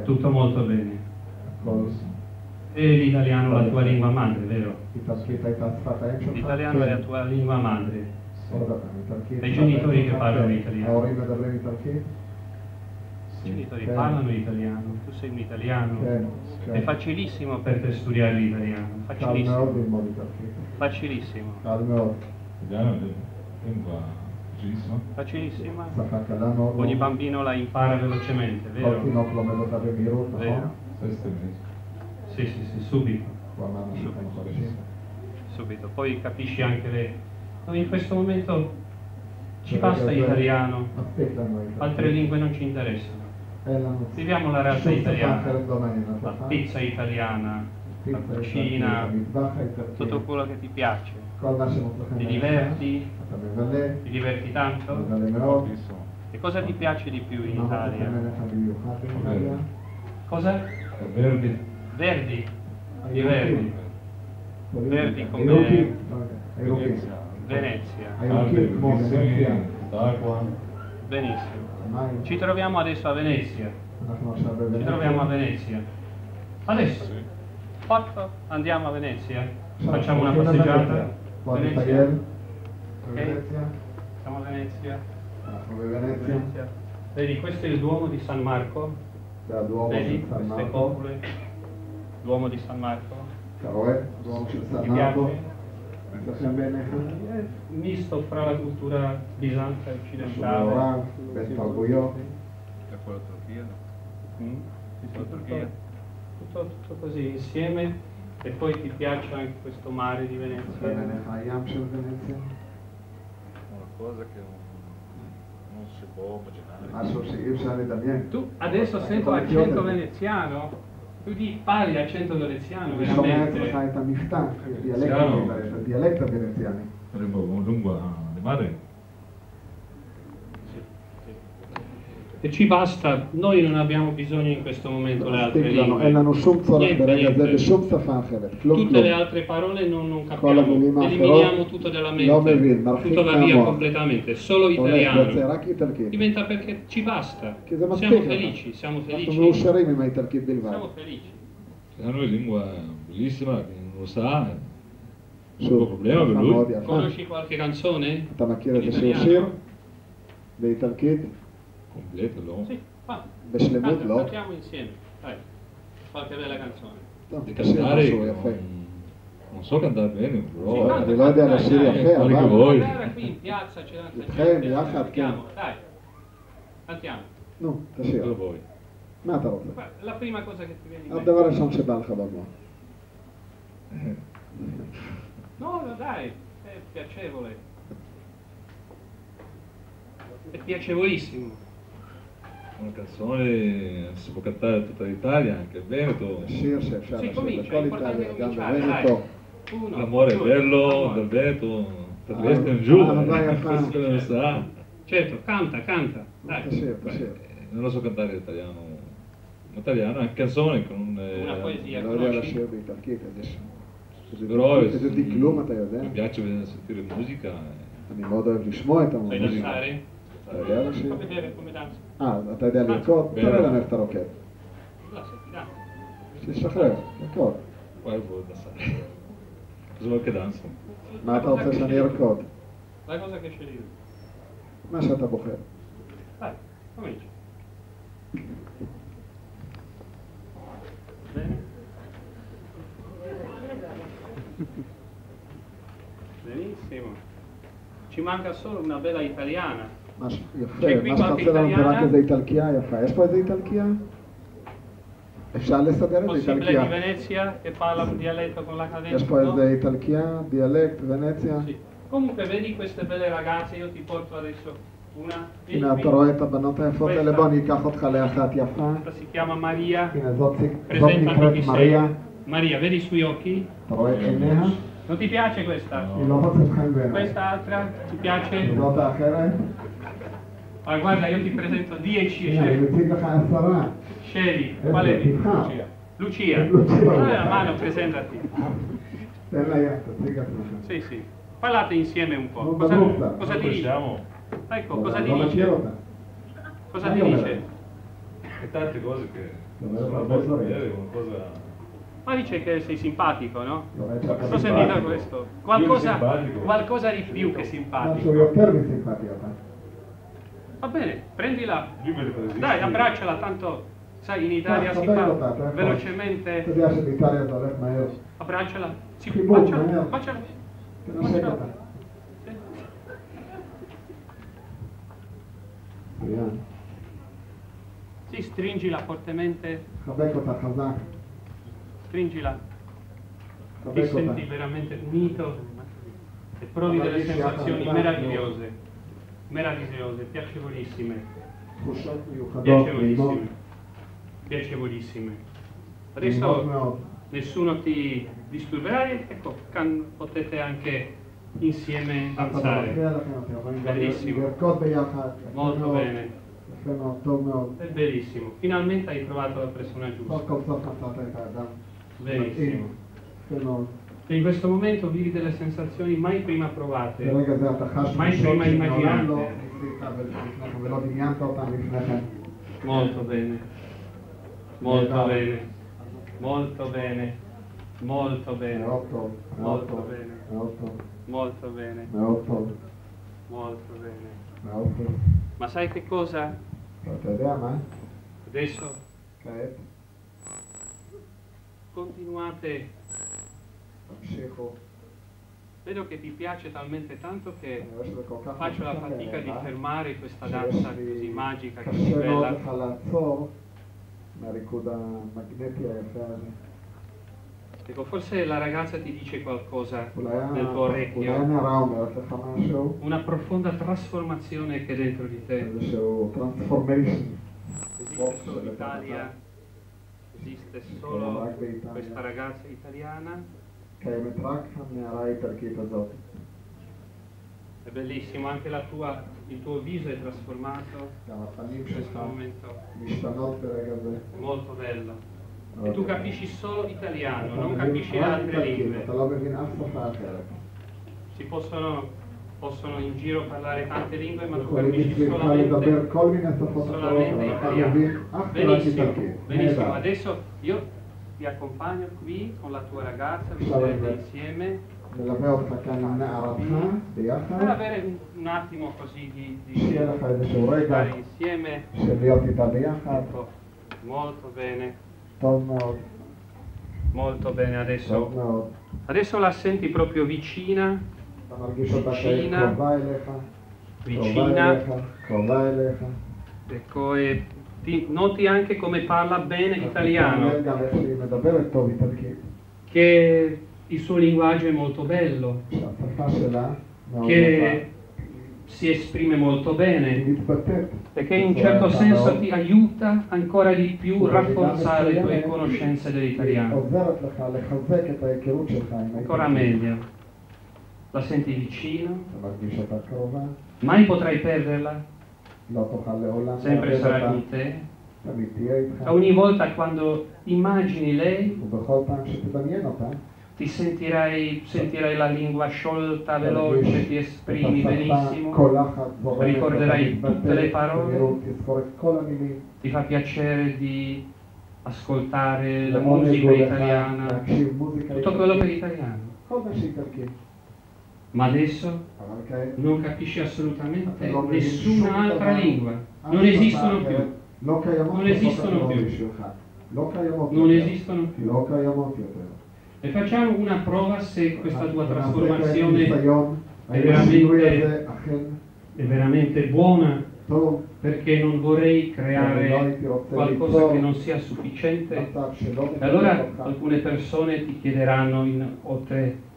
Tutto molto bene. E l'italiano è la tua lingua madre, vero? L'italiano è la tua lingua madre. Hai genitori che parlano italiano? I genitori parlano italiano, tu sei un italiano. È facilissimo per te studiare l'italiano. Facilissimo. Facilissimo. L'italiano è lingua facilissima. Facilissima. Ogni bambino la impara velocemente, vero? Vero? Sì, subito. Subito. Poi capisci anche le... in questo momento ci basta l'italiano, altre lingue non ci interessano. Viviamo la realtà italiana, la pizza italiana, la cucina, tutto quello che ti piace. Ti diverti? Ti diverti tanto? E cosa ti piace di più in Italia? Cosa? Verdi. Verdi? Di Verdi. Verdi come Venezia. Benissimo. Ci troviamo adesso a Venezia. Ci troviamo a Venezia. Adesso. Fatto? Andiamo a Venezia. Facciamo una passeggiata. Venezia. Ok? Siamo a Venezia. Venezia. Vedi, questo è il Duomo di San Marco. זה הדואר Vedi, של סן queste מרקו. copole. Duomo di San Marco. אתה רואה? דואר של סן Ti מרקו. piace? מצא חן בעיניך? È misto fra la cultura bizantina e משהו occidentale. מעורב, בין תרבויות. E poi la Turchia, no? Mm? La Turchia. Tutto così insieme. E poi ti piace anche questo mare di מצא Venezia. בעיניך הים של ונציה? Una cosa che non si può immaginare. משהו שאי אפשר לדמיין. Tu adesso sento accento veneziano, tu parli accento veneziano אני שומע veramente. אצלך את המבטא, סיאנו. את הדיאלקט הוונציאני. Avremo una lingua di madre. E ci basta, noi non abbiamo bisogno in questo momento le altre מספיק לנו, אין lingue. לנו שום צורך Niente, ברגע זה niente. בשום שפה אחרת, כלום Tutte le כלום. altre parole non כל capiamo, המילים eliminiamo האחרות tutto dalla לא mente, מבין, מרחיק tutto va via מהמוח. completamente, solo הולך יוצא italiano. רק איטלקית. Diventa perché ci basta, כי זה מספיק siamo לך. felici, siamo אנחנו felici, מאושרים עם האיטלקית בלבד. siamo felici. Italiano è lingua bellissima, chi non lo sa, שוב, problema per שפה lui. מאוד יפה. Conosci qualche canzone? אתה מכיר איזשהו Italiano? שיר באיטלקית? completo, no? Sì, va. בשלמות לא. Cantiamo insieme, dai, qualche bella canzone. טוב, Di תשאיר cantare, משהו יפה. non so cantare bene, però... Sì, canta, אני לא יודע dai, לשיר dai. יפה, quelli che אבל... vuoi. Guarda qui in piazza c'è tanta Ittchen, gente, biachad, cantiamo, כן. dai, cantiamo. נו, Cosa תשאיר. vuoi? מה אתה רוצה? La prima cosa che ti viene in הדבר mente. הראשון שבא לך במוח. No, no, dai, è piacevole. È piacevolissimo. Una canzone si può cantare tutta l'Italia, anche il Veneto. שיר שאפשר Sì, לשיר comincia, בכל è importante איטליה, גם cominciare, בוונטו. dai. Uno, L'amore è due, bello amore. del Veneto, tedesco in giù, vai a fare. questo non lo sa. Certo, canta, canta, dai. תשאיר, תשאיר. Non lo so cantare l'italiano, anche canzone con... Una poesia, לא יודע conosci? לשיר באיטלקית, אז יש... però איזה דקלום אתה יודע? mi piace sentire musica. אני מאוד אוהב לשמוע את Sai המוזיקה. danzare? אתה יודע לשיר? Fa vedere come danza. אתה יודע לרקוד? בטח. תראה לנו איך אתה רוקד. La senti, danza. תשחרר, לרקוד. Poi vuoi danzare. Cosa vuoi che danzo? מה אתה רוצה שאני ארקוד? La cosa che scegli tu. מה שאתה בוחר. Dai, comincia. Bene? Benissimo. Ci manca solo una bella italiana. משהו יפה, C'è qui מה qualche שחסר לנו זה רק italiana? איזה איטלקייה יפה. יש פה איזה איטלקייה? אפשר לסדר איזה Possibile איטלקייה. di Venezia che parla un dialetto con la יש cadenza? פה no? איזה איטלקייה, דיאלקט, ונציה. Sì. Comunque vedi queste belle ragazze, io ti porto adesso una. Vieni הנה qui. אתה רואה את הבנות היפות האלה, בוא אני אקח אותך לאחת יפה. Questa si chiama Maria. הנה זאת Presentati נקראת chi מריה. sei. Maria, vedi i suoi occhi? אתה רואה את עיניה? Non ti piace questa? היא לא מוצאת חן בעיניי. Questa altra? Ti piace? זאת האחרת? Ah, guarda, io ti presento 10 הנה, אני scegli. מציג לך 10. Scegli, qual è? Lucia. Lucia. Lucia. Dai la mano, presentati. תן לה יד, תציג עצמך. Sì, sì. Parlate insieme un po'. Non Cosa, brutta. cosa Noi ti dice? possiamo Ecco, cosa ti לא מכיר dice? אותה. Cosa ti dice? e tante cose che Dove sono va? da Dove va? vedere, una cosa... Ma dice che sei simpatico, no? דורש Ho שאתה sentito סימפטי. questo. Qualcosa, simpatico. qualcosa di più che משהו simpatico. יותר מסימפטי אתה. Va bene, prendila. Lui me le fa resistere. Dai, abbracciala, tanto sai in Italia si חבר fa אותה, אתה יכול. velocemente. אתה יודע שבאיטליה זה הולך מהר. Abbracciala. Sì, Xibuc, baciala, Maria. baciala. תנשק Baciala. אותה. Sì. מצוין. Sì, stringila fortemente, חבק אותה חזק. stringila. Ti חבק אותה. senti veramente unito e provi delle sensazioni meravigliose, meravigliose, piacevolissime, תחושות מיוחדות, נעימות. piacevolissime, piacevolissime. נעימות Adesso מאוד. nessuno ti disturberà e ecco, potete anche insieme אף אחד לא danzare. מפריע לכם, אתם יכולים גם Bellissimo. לרקוד ביחד. יפה Molto מאוד. bene, יפה מאוד, טוב מאוד. è bellissimo. Finalmente hai trovato la persona סוף giusta. כל סוף מצאת את האדם. Benissimo. יפה מאוד. E in questo momento vivi delle sensazioni mai prima provate. ברגע זה אתה חש מה יש תחושות עם שמעולם לא האימג'יננטה? ניסית לפני כן ולא דמיינת אותן לפני כן. Molto bene, molto bene, molto bene, molto bene, מאוד טוב, מאוד molto טוב, bene, מאוד טוב, molto bene, מאוד טוב, molto bene. מאוד טוב. Ma sai che cosa? ואתה יודע מה? Adesso כעת continuate. תמשיכו. Vedo che ti piace talmente tanto che אני רואה שזה כל כך faccio la מוצא fatica di בעיניך, fermare questa שיש danza לי così magica, così קשה מאוד bella. לך לעצור מהריקוד המגנטי היפה הזה. Ecco, forse la ragazza ti dice qualcosa אולי nel tuo orecchio, הנערה אומרת לך משהו, una profonda trasformazione che è dentro di te. איזשהו טרנספורמיישן. Esiste solo in Italia, esiste solo questa ragazza italiana. קיימת רק הנערה האיטלקית הזאת. È bellissimo, anche il tuo viso è trasformato גם הפנים in שלך questo momento, משתנות ברגע זה. molto bello. E tu capisci solo italiano, non אתה capisci מבין le רק altre איטלקית, lingue. אתה לא מבין אף שפה אחרת. Si possono in giro parlare tante lingue, ma tu יכולים capisci מסביבך לדבר solamente כל מיני שפות אחרות, solamente אבל אתה italiano. מבין אך ורק Benissimo, איטלקית. benissimo. נהדר. Adesso io ti accompagno qui con la tua ragazza, vi Ciao, vedrete Andrea. insieme. נלווה אותך כאן עם נערתך ביחד, Per avere un attimo così di שיהיה לך איזשהו רגע stare insieme. של להיות איתה ביחד. Ecco, molto bene, טוב מאוד, molto bene. טוב מאוד. Adesso la senti proprio vicina, אתה מרגיש אותה vicina, קרובה אליך, vicina. קרובה אליך. Ecco, e noti anche come parla bene l'italiano, אתה גם איך שהיא מדברת טוב איטלקית. che il suo linguaggio è molto bello, שהשפה שלה מאוד che si esprime molto היא bene, מתבטאת. perché in un certo senso ti aiuta ancora di più a rafforzare le tue conoscenze dell'italiano. עוזרת לך לחזק את ההיכרות שלך עם Ancora האיטלקית. meglio, la senti vicino, אתה מרגיש אותה קרובה, mai potrai perderla, לא תוכל לעולם sempre לאבד sarà אותה, con te. תמיד תהיה איתך. Ogni volta quando immagini lei, ובכל פעם שתדמיין אותה, ti sentirai la lingua sciolta, veloce, ti esprimi את השפה benissimo, קולחת, זורמת, ricorderai ואתה tutte le מתבטא, parole, במהירות, תזכור את כל המילים. ti fa piacere di ascoltare la לעונג musica הוא לך italiana, להקשיב מוזיקה tutto quello che è איטלקית. italiano. כל מה שאיטלקי. Ma adesso אבל כעת, non capisci assolutamente אתה לא מבין שום nessuna altra דבר. lingua, אף non שפה esistono אחרת. più, לא קיימות Non שפות esistono אחרות più. בשבילך. לא קיימות non יותר. esistono più. לא קיימות יותר. E facciamo una prova se questa tua ונעשה כעת trasformazione ניסיון, è האם השינוי veramente, הזה אכן è veramente buona, טוב, perché non vorrei לא creare הייתי רוצה qualcosa ליצור che non sia sufficiente. מצב שלא E מספק allora אותך. alcune persone ti chiederanno in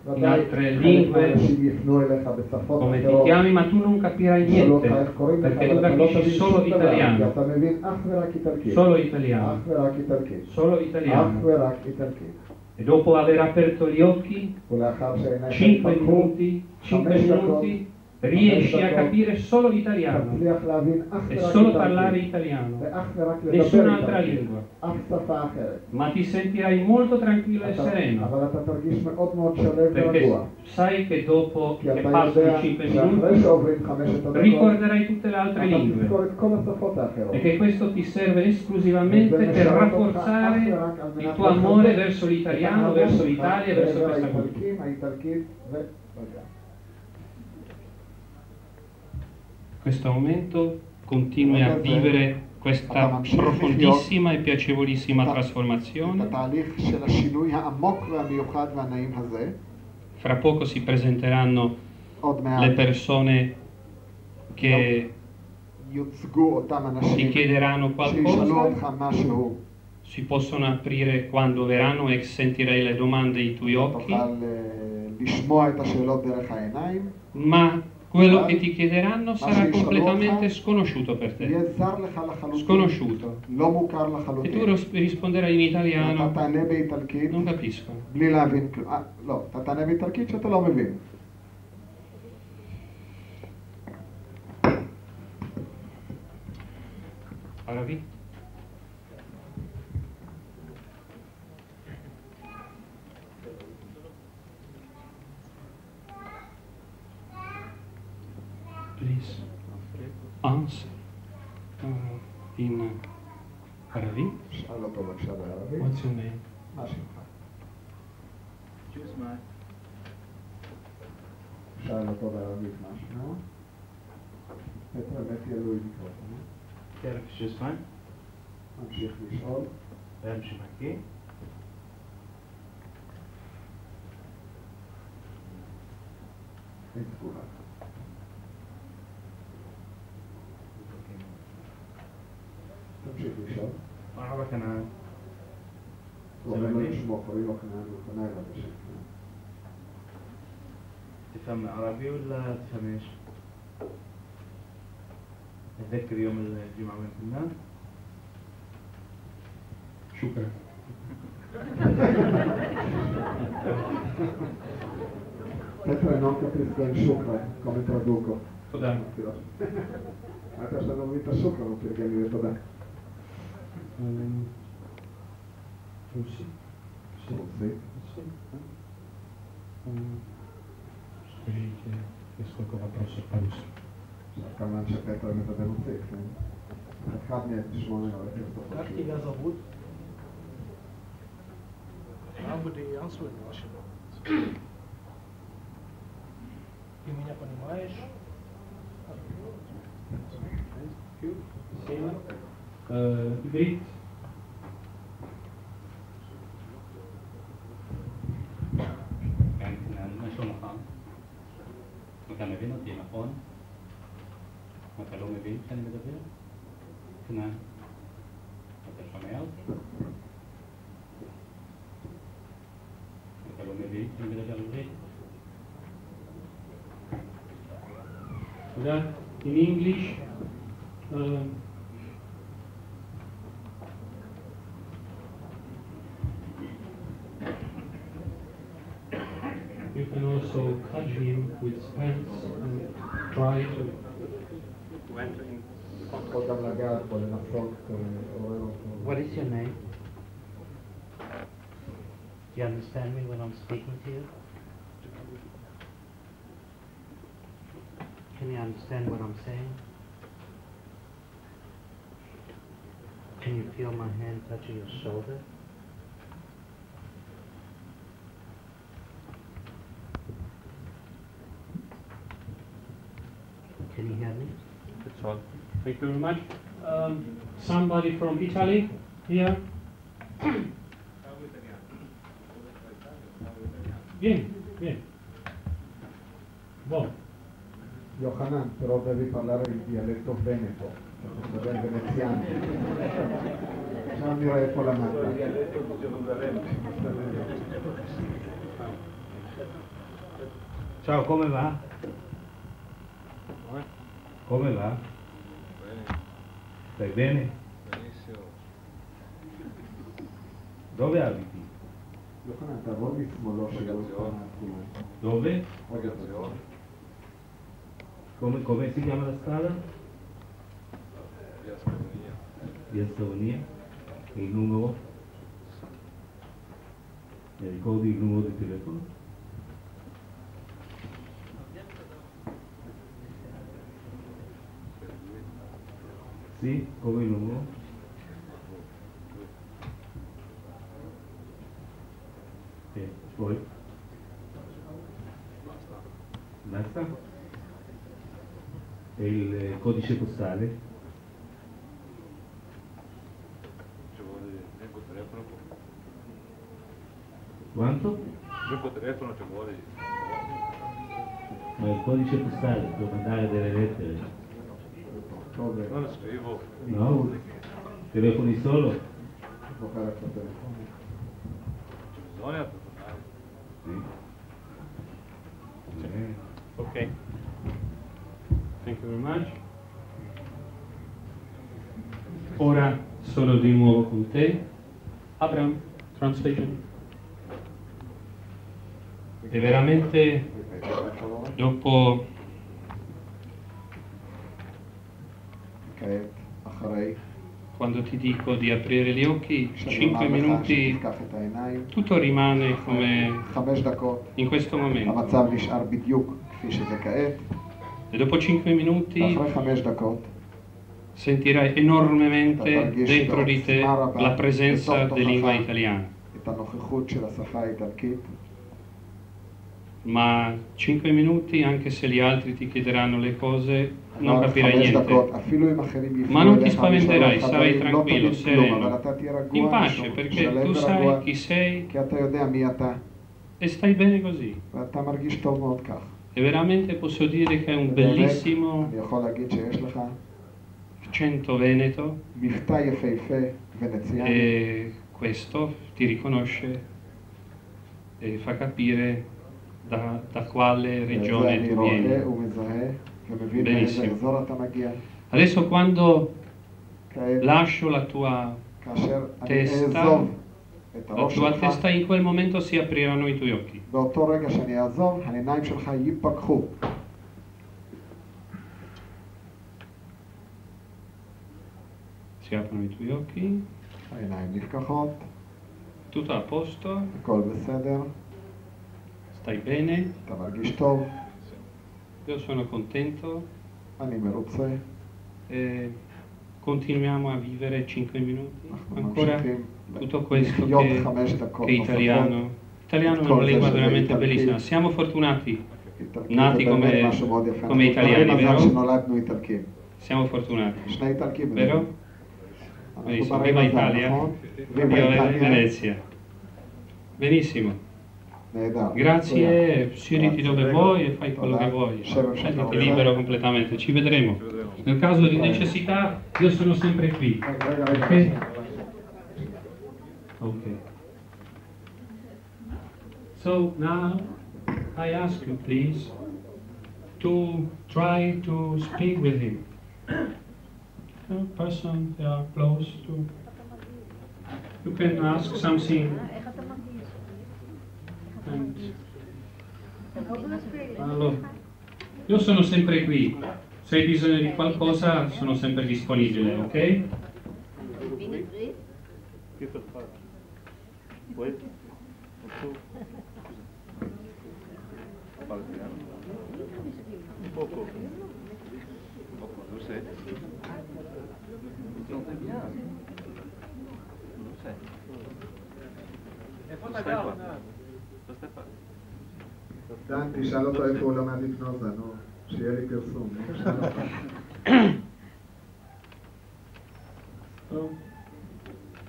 ודאי, altre חלק lingue מהאנשים יפנו אליך בשפות come ti אחרות. chiami, ma tu non capirai ישאלו אותך niente, איך קוראים לך, perché tu אבל אתה לא capisci תבין solo שום דבר, כי italiano, אתה מבין אך ורק איטלקית. solo אך italiano, ורק איטלקית. solo אך italiano. ורק איטלקית. E dopo aver aperto gli occhi, ולאחר שעינייך 5 התפתחו, minuti, 5 5 minuti, riesci a capire solo l'italiano תצליח להבין אך e ורק solo parlare איטלקית. italiano, ואך ורק לדבר nessun'altra איטלקית. lingua, אף שפה אחרת. ma ti sentirai molto tranquillo e sereno, אבל אתה תרגיש מאוד מאוד שלב perché ורגוע. sai che dopo כי che אתה passano יודע 5 שאחרי minuti שעוברים 5 הדקות, ricorderai tutte le altre אתה lingue תזכור את כל השפות האחרות. e che questo ti serve esclusivamente per rafforzare il tuo amore verso l'italiano, verso l'Italia e verso questa cultura. האיטלקים, האיטלקית ורגע. In questo momento continui a vivere questa profondissima e piacevolissima את trasformazione. התהליך של השינוי העמוק והמיוחד והנעים הזה. Fra poco si presenteranno עוד le מעט persone che יוצגו אותם ti אנשים chiederanno שישאלו אותך qualcosa, משהו. si possono aprire quando verranno e sentirai le domande ai tuoi occhi, תוכל לשמוע את השאלות דרך העיניים. ma quello che ti chiederanno sarà completamente sconosciuto per te, יהיה זר לך לחלוטין. sconosciuto. לא מוכר E לחלוטין. tu risponderai in אתה italiano, תענה באיטלקית non capisco. בלי להבין כלום. לא, אתה תענה באיטלקית שאתה לא מבין. Arabi? Please answer in Arabic. שאל אותו בבקשה בערבית. What's your name? מה שמך? שאל אותו בערבית מה שמו. פטר בית אלוהי מיקרופון. פרק שזמן, ממשיך לשאול. ואמשיך מחכה. אין תגובה. תמשיך לשאול. مرحبا كنعان. הוא אומר לו לשמוע, קוראים לו כנען, הוא פנה אליו בשם. تفهم عربي ولا تفهمش؟ تذكر يوم الجمعة وين كنا؟ شكرا. Petro non capisco il shukra, come traduco. תודה. אתה שאתה לא מבין את השוקרה, הוא תרגם לי לתודה. רוסי. רוסי. Скажите, несколько вопросов по-русски. כמובן שפטר מדבר רוסית, כן? אחד מ-8 או 10 סופות. Как тебя зовут? Нам бы ты answer Russian. Ты меня понимаешь? עברית. כן, מה שלומך? אתה מבין אותי, נכון? אתה לא מבין כשאני מדבר? כנען. אתה שומע אותי? אתה לא מבין כשאני מדבר עברית? תודה. In English, you can also catch him with hands and try to. יכול גם לגעת בו, לנסות, לעורר אותו. What is your name? Do you understand me when I'm speaking to you? Can you understand what I'm saying? Can you feel my hand touching your shoulder? Can you hear me? That's all. Thank you very much. Somebody from Italy here? Bien, bien. Buon. Yohanan, però devi parlare il dialetto veneto, perché è veneziano. Non direi con la mano. Ciao, come va? Come va? Bene. Stai bene? Benissimo. Dove abiti? Yohanan, תעבור משמאלו שלו. Dove? Spiegazione. Come si chiama la strada? Via Scrivania. Via Savonia. Il numero? Mi ricordi il numero di telefono? Sì, come il numero? Poi? Basta? E il codice postale? Ci vuole tempo telefono. Quanto? Tempo telefono ci vuole. Ma il codice postale per mandare delle lettere? Dove? Non lo scrivo. No? Telefoni solo? Giocare a telefono. Ci bisogna telefonare. Sì. Okay. Thank you very much. Ora sono di nuovo con te. Abraham, translation. E veramente dopo כעת, אחרי, quando ti dico di aprire gli occhi, 5 לך minuti, שתפתח את העיניים, tutto rimane come 5 דקות, in questo momento. המצב נשאר בדיוק כפי שזה כעת, E dopo 5 minuti ואחרי 5 דקות, sentirai enormemente dentro di te la presenza di lingua italiana. את הנוכחות של השפה האיטלקית, Ma 5 minuti, anche se gli altri ti chiederanno le cose, non capirai niente. Ma non ti spaventerai, sarai tranquillo, sereno, in pace, perché tu sai chi sei e stai bene così. E veramente posso dire che è un bellissimo accento veneto e questo ti riconosce e fa capire da quale regione tu vieni. Benissimo. Adesso quando lascio la tua testa in quel momento si apriranno i tuoi occhi. Si aprono i tuoi occhi. Tutto a posto. Stai bene. Io sono contento. Continuiamo a vivere 5 minuti. Ancora tutto questo che è italiano. L'italiano è una lingua veramente bellissima. Siamo fortunati, nati come italiani, vero? Siamo fortunati, vero? Benissimo. Viva Italia, viva Venezia. Benissimo. Grazie, siediti dove vuoi e fai quello che vuoi. Sentiti libero completamente. Ci vedremo. Nel caso di necessità, io sono sempre qui. Ok? Ok. So now I ask you please to try to speak with him. The person they are close to. You can ask something. And, allora, io sono sempre qui. Se hai bisogno di qualcosa sono sempre disponibile, ok? Poco, lo sai. Non è bien. Lo sai. דן, תשאל אותו איפה הוא למד היפנוזה, נו, שיהיה לי פרסום.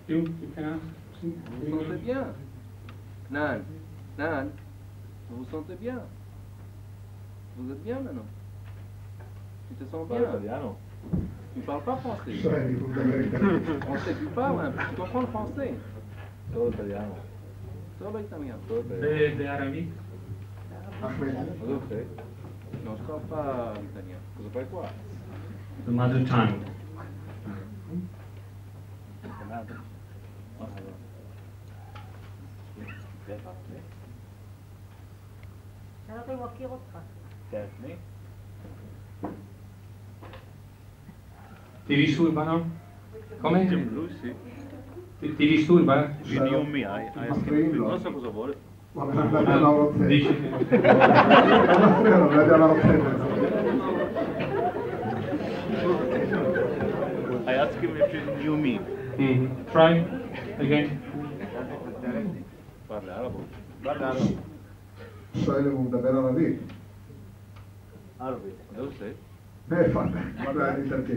You can ask. Vous vous sentez bien? Nan, vous vous sentez bien? Vous êtes bien maintenant? Tu te sens bien? Italiano. Tu ne parles pas français? Français, tu parles un peu, tu comprends le français? Solo italiano. Solo italiano. De arabique? Cosa fai? Non, je parle pas l'italien. Cosa fai qua? The mother tongue. Ti disturbano? Come? Ti disturba? Non so cosa vuole. Dici I ask him if you knew me. Try again. Parla arabo. שואל אם הוא מדבר ערבית. ערבית. לא עושה. מאיפה? מה זה אני איטלקי?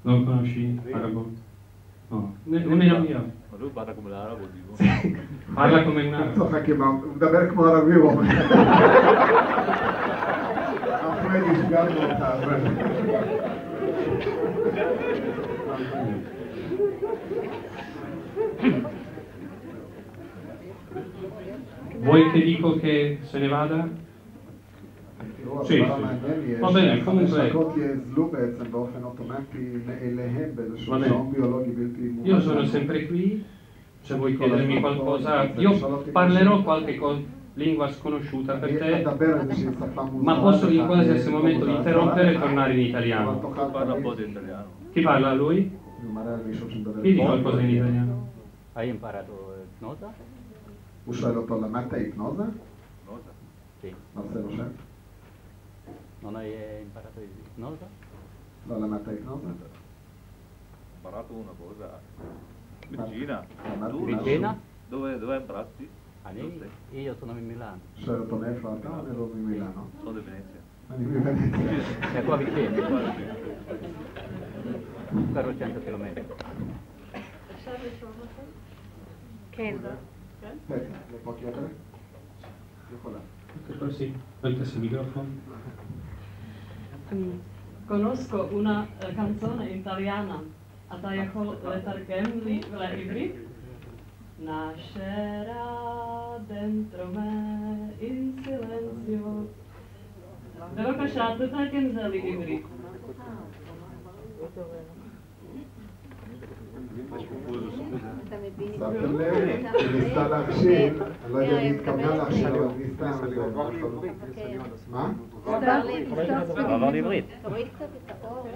Non conosci arabo? No, nemmeno io. Ma lui parla come l'arabo, dico. Parla come un arabo. צוחק, הוא מדבר כמו ערבי, הוא אומר. אחרי נשגרנו אותה. Vuoi che dico che se ne vada? Sì, va bene, comunque va bene. Io sono sempre qui, se vuoi chiedermi qualcosa, io parlerò qualche lingua sconosciuta per te, ma posso in qualsiasi momento interrompere e tornare in italiano. Parla un po' di italiano. Chi parla lui? Digli qualcosa in italiano. Hai imparato ipnosa? הוא שואל אותו, למדת היפנוזה? Sì. מה עושה לו שם? Non hai imparato ipnosa? לא למדת היפנוזה? Imparato una cosa. Vicina. Vicina? Dove imparati? Io sono in Milano. שואל אותו מאיפה אתה? אומר לו ממילאנו. Sono di Venezia. אני מוונציה. è qua vicino, per 100 km. אפשר לשאול אותם? כן. le può chiedere? יכולה. Così, il microfono. Conosco una canzone italiana, אתה יכול לתרגם לי לעברית? Nascerá dentro me in silencio. בבקשה, תתרגם זה לעברית. שמתם לב, היא ניסתה להקשיב, אני לא יודע אם היא התכוונה להקשיב, אבל ניסתה. מה? עבר לעברית. תוריד קצת את האור,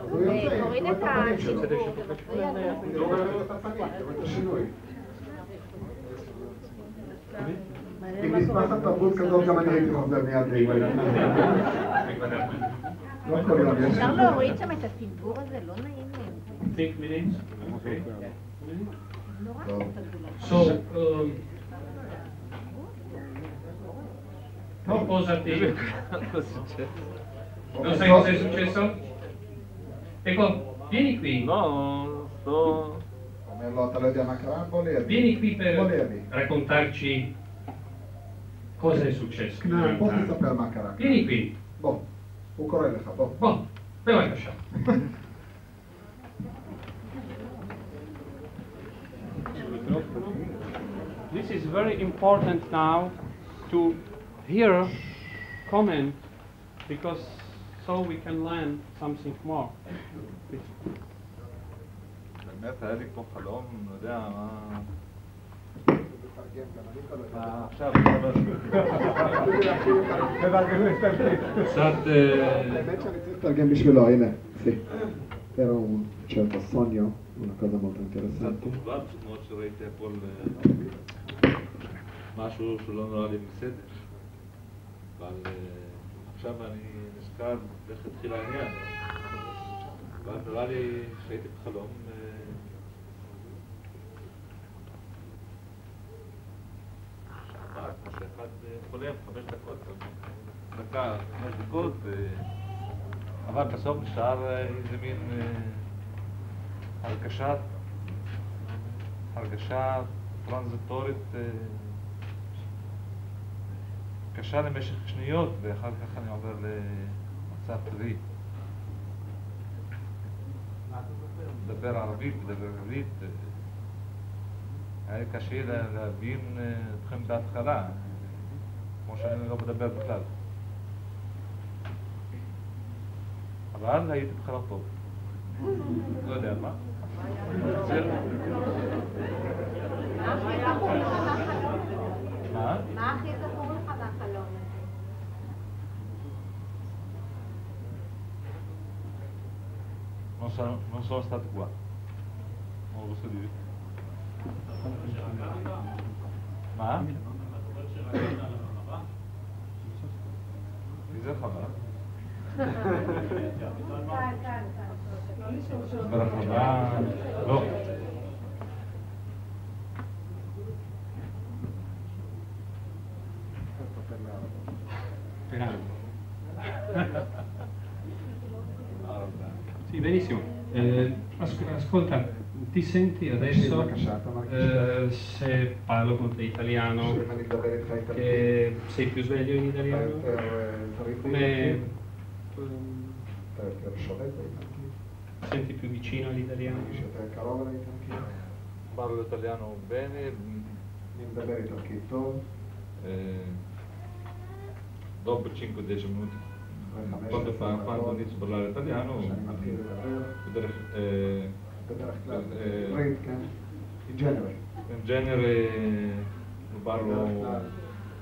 הוא יוצא, תוריד תוריד את את הפנים שלו. השיפור, אני לא רואה את הפנים, תוריד את השינוי. אם נשמחת תרבות כזאת גם אני הייתי חוזר מיד לעברית. לא כל יום יש. אפשר להוריד שם את הסיפור הזה, לא נעים להם. 5 minutes. Okay. נורא טוב. So, sposati. Non sai cosa è successo? Ecco, vieni qui. No, sto... אומר לו, אתה לא יודע מה קרה? בוא לידי. Vieni qui בוא per לידי. raccontarci cosa è successo. כנען, בוא תספר מה קרה. Vieni qui. בוא, הוא קורא לך, בוא. Boh, bevaccia. This is very important now to hear comment because so we can learn something more. באמת היה לי פה חלום, לא יודע מה... עכשיו, קצת... האמת שאני צריך לתרגם בשבילו, הנה, sì. Era un certo sogno, una cosa molto קצת interessante. תוגבל, פשוט מאוד שראיתי הכל משהו שלא נראה לי בסדר. אבל עכשיו אני נזכר איך התחיל העניין. אבל נראה לי שהייתי בחלום שבת, כמו שאחד חולם 5 דקות, דקה, 5 דקות, אבל בסוף נשאר איזה מין הרגשה טרנזיטורית קשה למשך שניות, ואחר כך אני עובר למצב טבעי. לדבר ערבית, לדבר עברית, היה קשה להבין אתכם בהתחלה, כמו שאני לא מדבר בכלל. אבל הייתי בחלום טוב. לא יודע מה. מה? מה הכי זכור לך מהחלום הזה? Non sono stato qua. Non lo so dire. מה? מי זה חבל? ברחבה... לא. Sì, benissimo. Ascolta, ti senti adesso se parlo con te italiano, che sei più sveglio in italiano? Come senti più vicino all'italiano? Parlo italiano bene. Dopo 5-10 minuti. Quando inizio a parlare italiano, in genere parlo,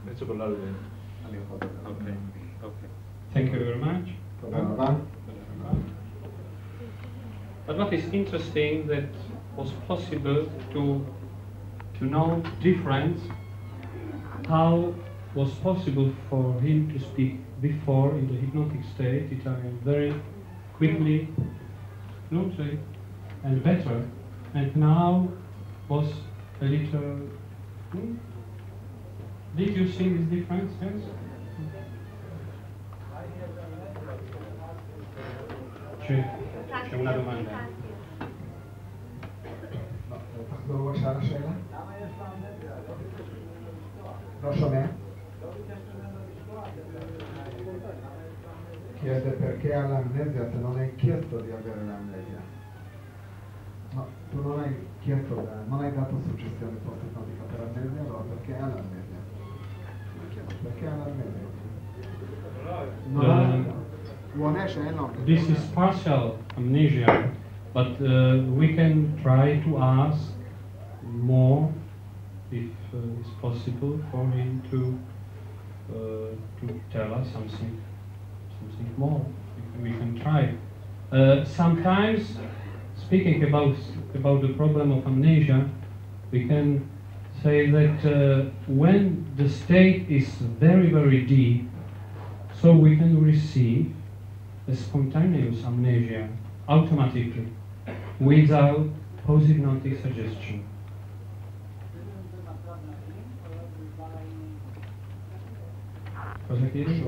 inizio a parlare bene. Okay. Thank you very much. But what is interesting that was possible to know difference, how was possible for him to speak before in the hypnotic state Italian very quickly, fluently and better, and now was a little... Did you see this difference? Yes? c'è una domanda. תחזור בבקשה על השאלה. לא שומע. Chiede perché all'amnesia se non hai chiesto di avere l'amnesia. No, tu non hai chiesto, non hai dato suggestione post-ipnotica per amnesia, allora perché ha l'amnesia? Perché ha l'amnesia? This is partial amnesia, but we can try to ask more if it's possible for him to tell us something more. We can try. Sometimes, speaking about the problem of amnesia, we can say that when the state is very, very deep, so we can receive a spontaneous amnesia automatically, without post-hypnotic suggestion. Cosa chiedi?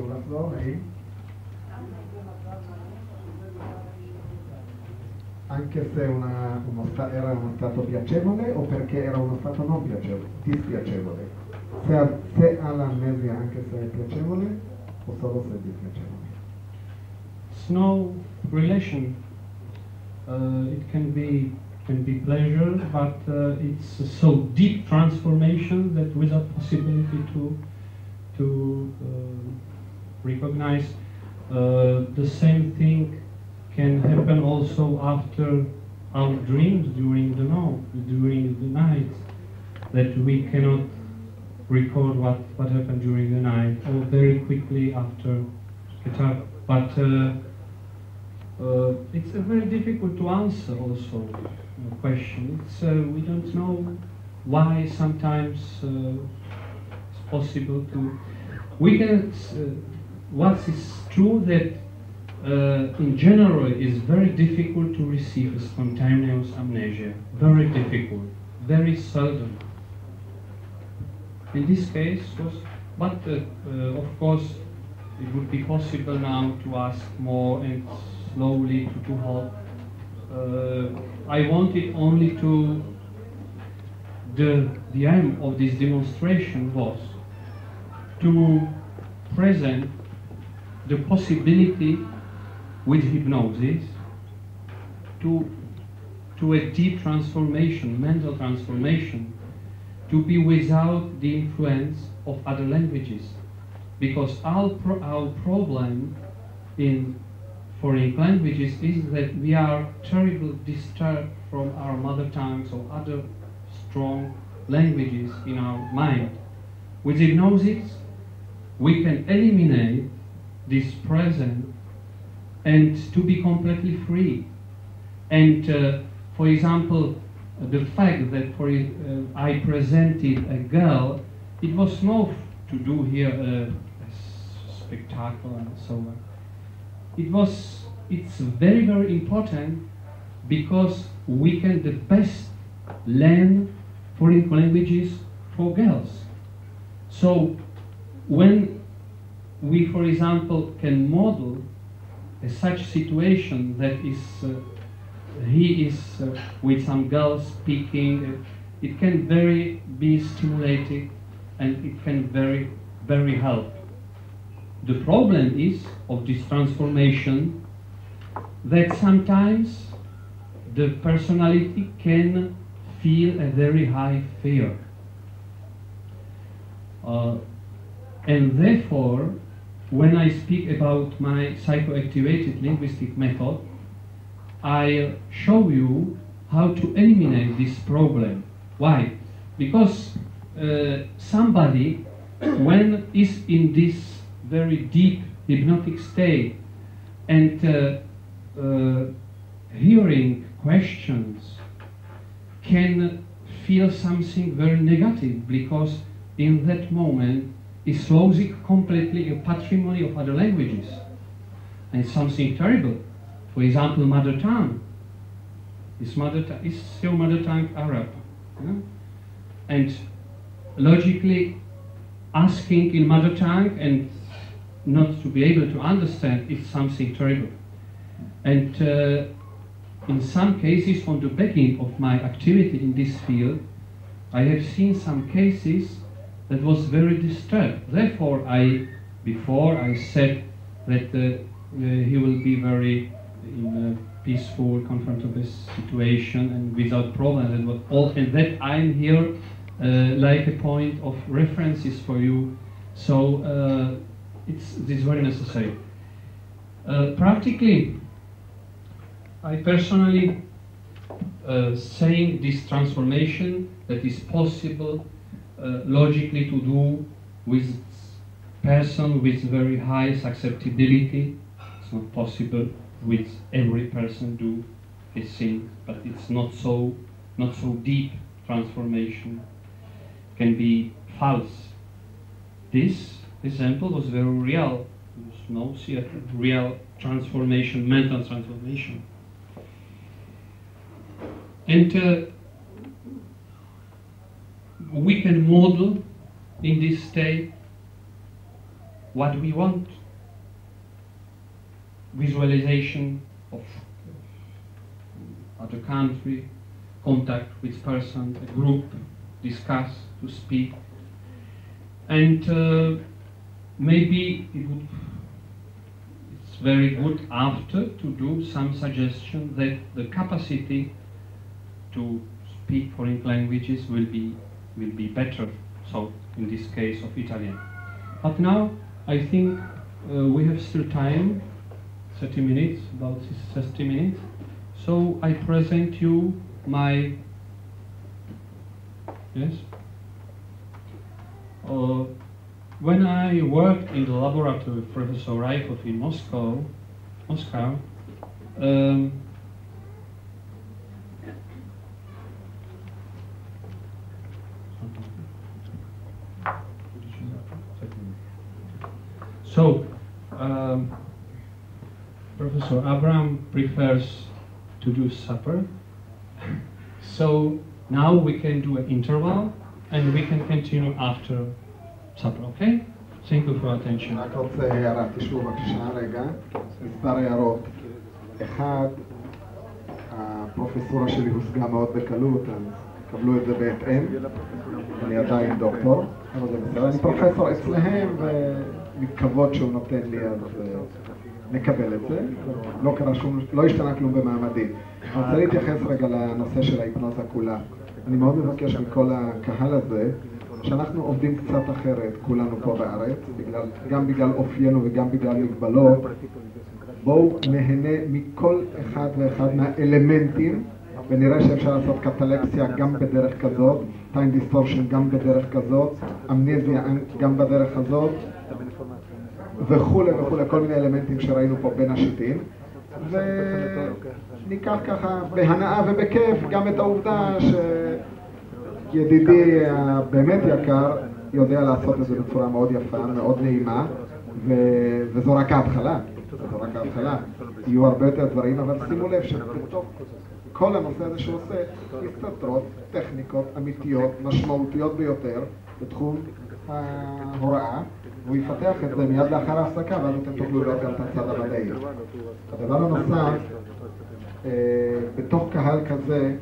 Anche se era uno stato piacevole o perché era uno stato non piacevole, dispiacevole. Se ha l'amnesia anche se è piacevole o solo se è dispiacevole. It's no relation. It can be pleasure, but it's a so deep transformation that without possibility to recognize the same thing can happen also after our dreams during the night, that we cannot record what happened during the night or very quickly after get up. But it's very difficult to answer also the question. We don't know why sometimes it's possible to. We can. What is true that in general it's very difficult to receive a spontaneous amnesia. Very difficult. Very seldom. In this case, but of course it would be possible now to ask more and slowly to help. I wanted only to, the aim of this demonstration was to present the possibility with hypnosis to a deep transformation, mental transformation, to be without the influence of other languages. Because our problem in foreign languages is that we are terribly disturbed from our mother tongues or other strong languages in our mind. With hypnosis, we can eliminate this present and to be completely free. And for example, the fact that I presented a girl, it was not to do here a spectacle and so on. It's very, very important because we can the best learn foreign languages for girls. So when we, for example, can model such situation that is he is with some girls speaking, it can very be stimulating and it can very help. The problem is of this transformation that sometimes the personality can feel a very high fear. And therefore, when I speak about my psychoactivated linguistic method, I show you how to eliminate this problem. Why? Because somebody, when is in this very deep hypnotic state and hearing questions, can feel something very negative because in that moment is losing completely a patrimony of other languages and something terrible. For example, mother tongue. Is your mother tongue Arab? Yeah? And logically asking in mother tongue and not to be able to understand is something terrible. And in some cases, on the beginning of my activity in this field, I have seen some cases that was very disturbed. Therefore, before I said that he will be very peaceful, comfortable situation and without problem, and that I'm here like a point of references for you. So this is very necessary. Practically, I personally saying this transformation that is possible logically to do with person with very high susceptibility. It's not possible with every person do this thing, but it's not so deep transformation. Can be false. This example was very real. There was no real transformation, mental transformation. And we can model in this state what we want. Visualization of other country, contact with person, a group, discuss, to speak. And maybe it's very good after to do some suggestion that the capacity to speak foreign languages will be better. So in this case of Italian. But now I think we have still time, 30 minutes, about 30 minutes. So I present you my, yes? When I worked in the laboratory of Professor Rykov in Moscow, so Professor Abraham prefers to do supper. So now we can do an interval and we can continue after supper, okay? Thank you for attention. רק רוצה הערה, תשמעו בבקשה רגע, מספר הערות. אחד, הפרופסורה שלי הושגה מאוד בקלות, אז קבלו את זה בהתאם. אני עדיין דוקטור, אבל זה בסדר. אני פרופסור אצלהם ומכבוד שהוא נותן לי, אז נקבל את זה. לא השתנה כלום במעמדי. אני רוצה להתייחס רגע לנושא של ההיפנוזה כולה. אני מאוד מבקש מכל הקהל הזה, שאנחנו עובדים קצת אחרת, כולנו פה בארץ, גם בגלל אופיינו וגם בגלל מגבלות. בואו נהנה מכל אחד ואחד מהאלמנטים, ונראה שאפשר לעשות קטלקסיה גם בדרך כזאת, time distortion גם בדרך כזאת, אמנזיה גם בדרך הזאת, וכולי וכולי, כל מיני אלמנטים שראינו פה בין השיטים. וניקח ככה בהנאה ובכיף גם את העובדה שידידי הבאמת יקר יודע לעשות את זה בצורה מאוד יפה, מאוד נעימה, וזו רק ההתחלה. זו רק ההתחלה. יהיו הרבה יותר דברים, אבל שימו לב שבתוך כל הנושא הזה שהוא עושה, מסתתרות טכניקות אמיתיות, משמעותיות ביותר בתחום ההוראה, והוא יפתח את זה מיד לאחר ההפסקה, ואז אתם תוכלו לראות גם את הצד המדעי. הדבר הנוסף, בתוך קהל כזה,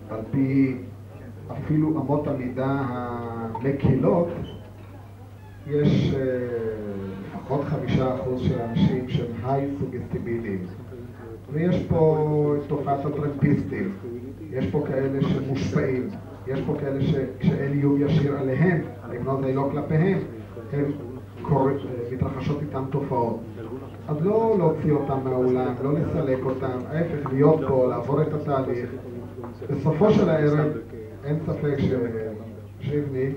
על פי אפילו אמות המידה המקילות, יש לפחות 5% של אנשים שהם היי סוגסטיביליים. ויש פה תופעת הטרמפיסטים, יש פה כאלה שמושפעים, יש פה כאלה שכשאין איום ישיר עליהם, ההיפנוזה היא לא כלפיהם, הם מתרחשות איתם תופעות. אז לא להוציא אותם מהאולם, לא לסלק אותם, ההפך להיות פה, לעבור את התהליך. בסופו של הערב, אין ספק שזיבני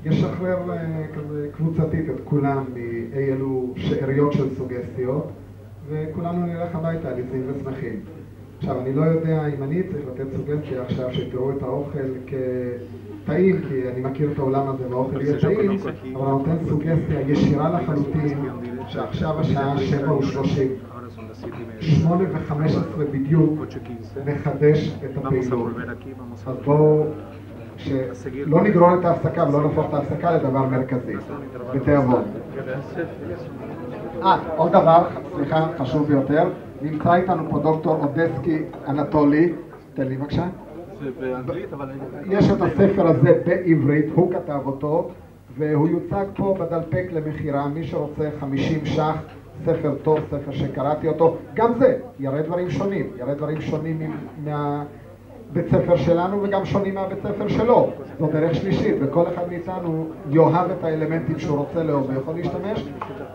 ישחרר כזה קבוצתית את כולם מאי אלו שאריות של סוגסטיות, וכולנו נלך הביתה ליצים ושמחים. עכשיו, אני לא יודע אם אני צריך לתת סוגסטיה עכשיו שתראו את האוכל כטעים, כי אני מכיר את העולם הזה והאוכל יהיה טעים, אבל אני נותן סוגסטיה ישירה לחלוטין, שעכשיו השעה 7:30, 8:15 בדיוק, נחדש את הפעילות. אז בואו, שלא נגרור את ההפסקה ולא נהפוך את ההפסקה לדבר מרכזי, בתיאבון. עוד דבר, סליחה, חשוב ביותר, נמצא איתנו פה דוקטור אודסקי אנטולי, תן לי בבקשה. זה באנגלית, אבל... יש את הספר הזה בעברית, הוא כתב אותו, והוא יוצג פה בדלפק למכירה, מי שרוצה 50 ש"ח, ספר טוב, ספר שקראתי אותו, גם זה, יראה דברים שונים מהבית ספר שלנו וגם שונים מהבית ספר שלו. זו דרך שלישית, וכל אחד מאיתנו יאהב את האלמנטים שהוא רוצה לאהוב ויכול להשתמש,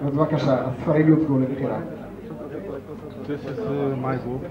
ובבקשה, הספרים יוצגו למכירה. This is my book.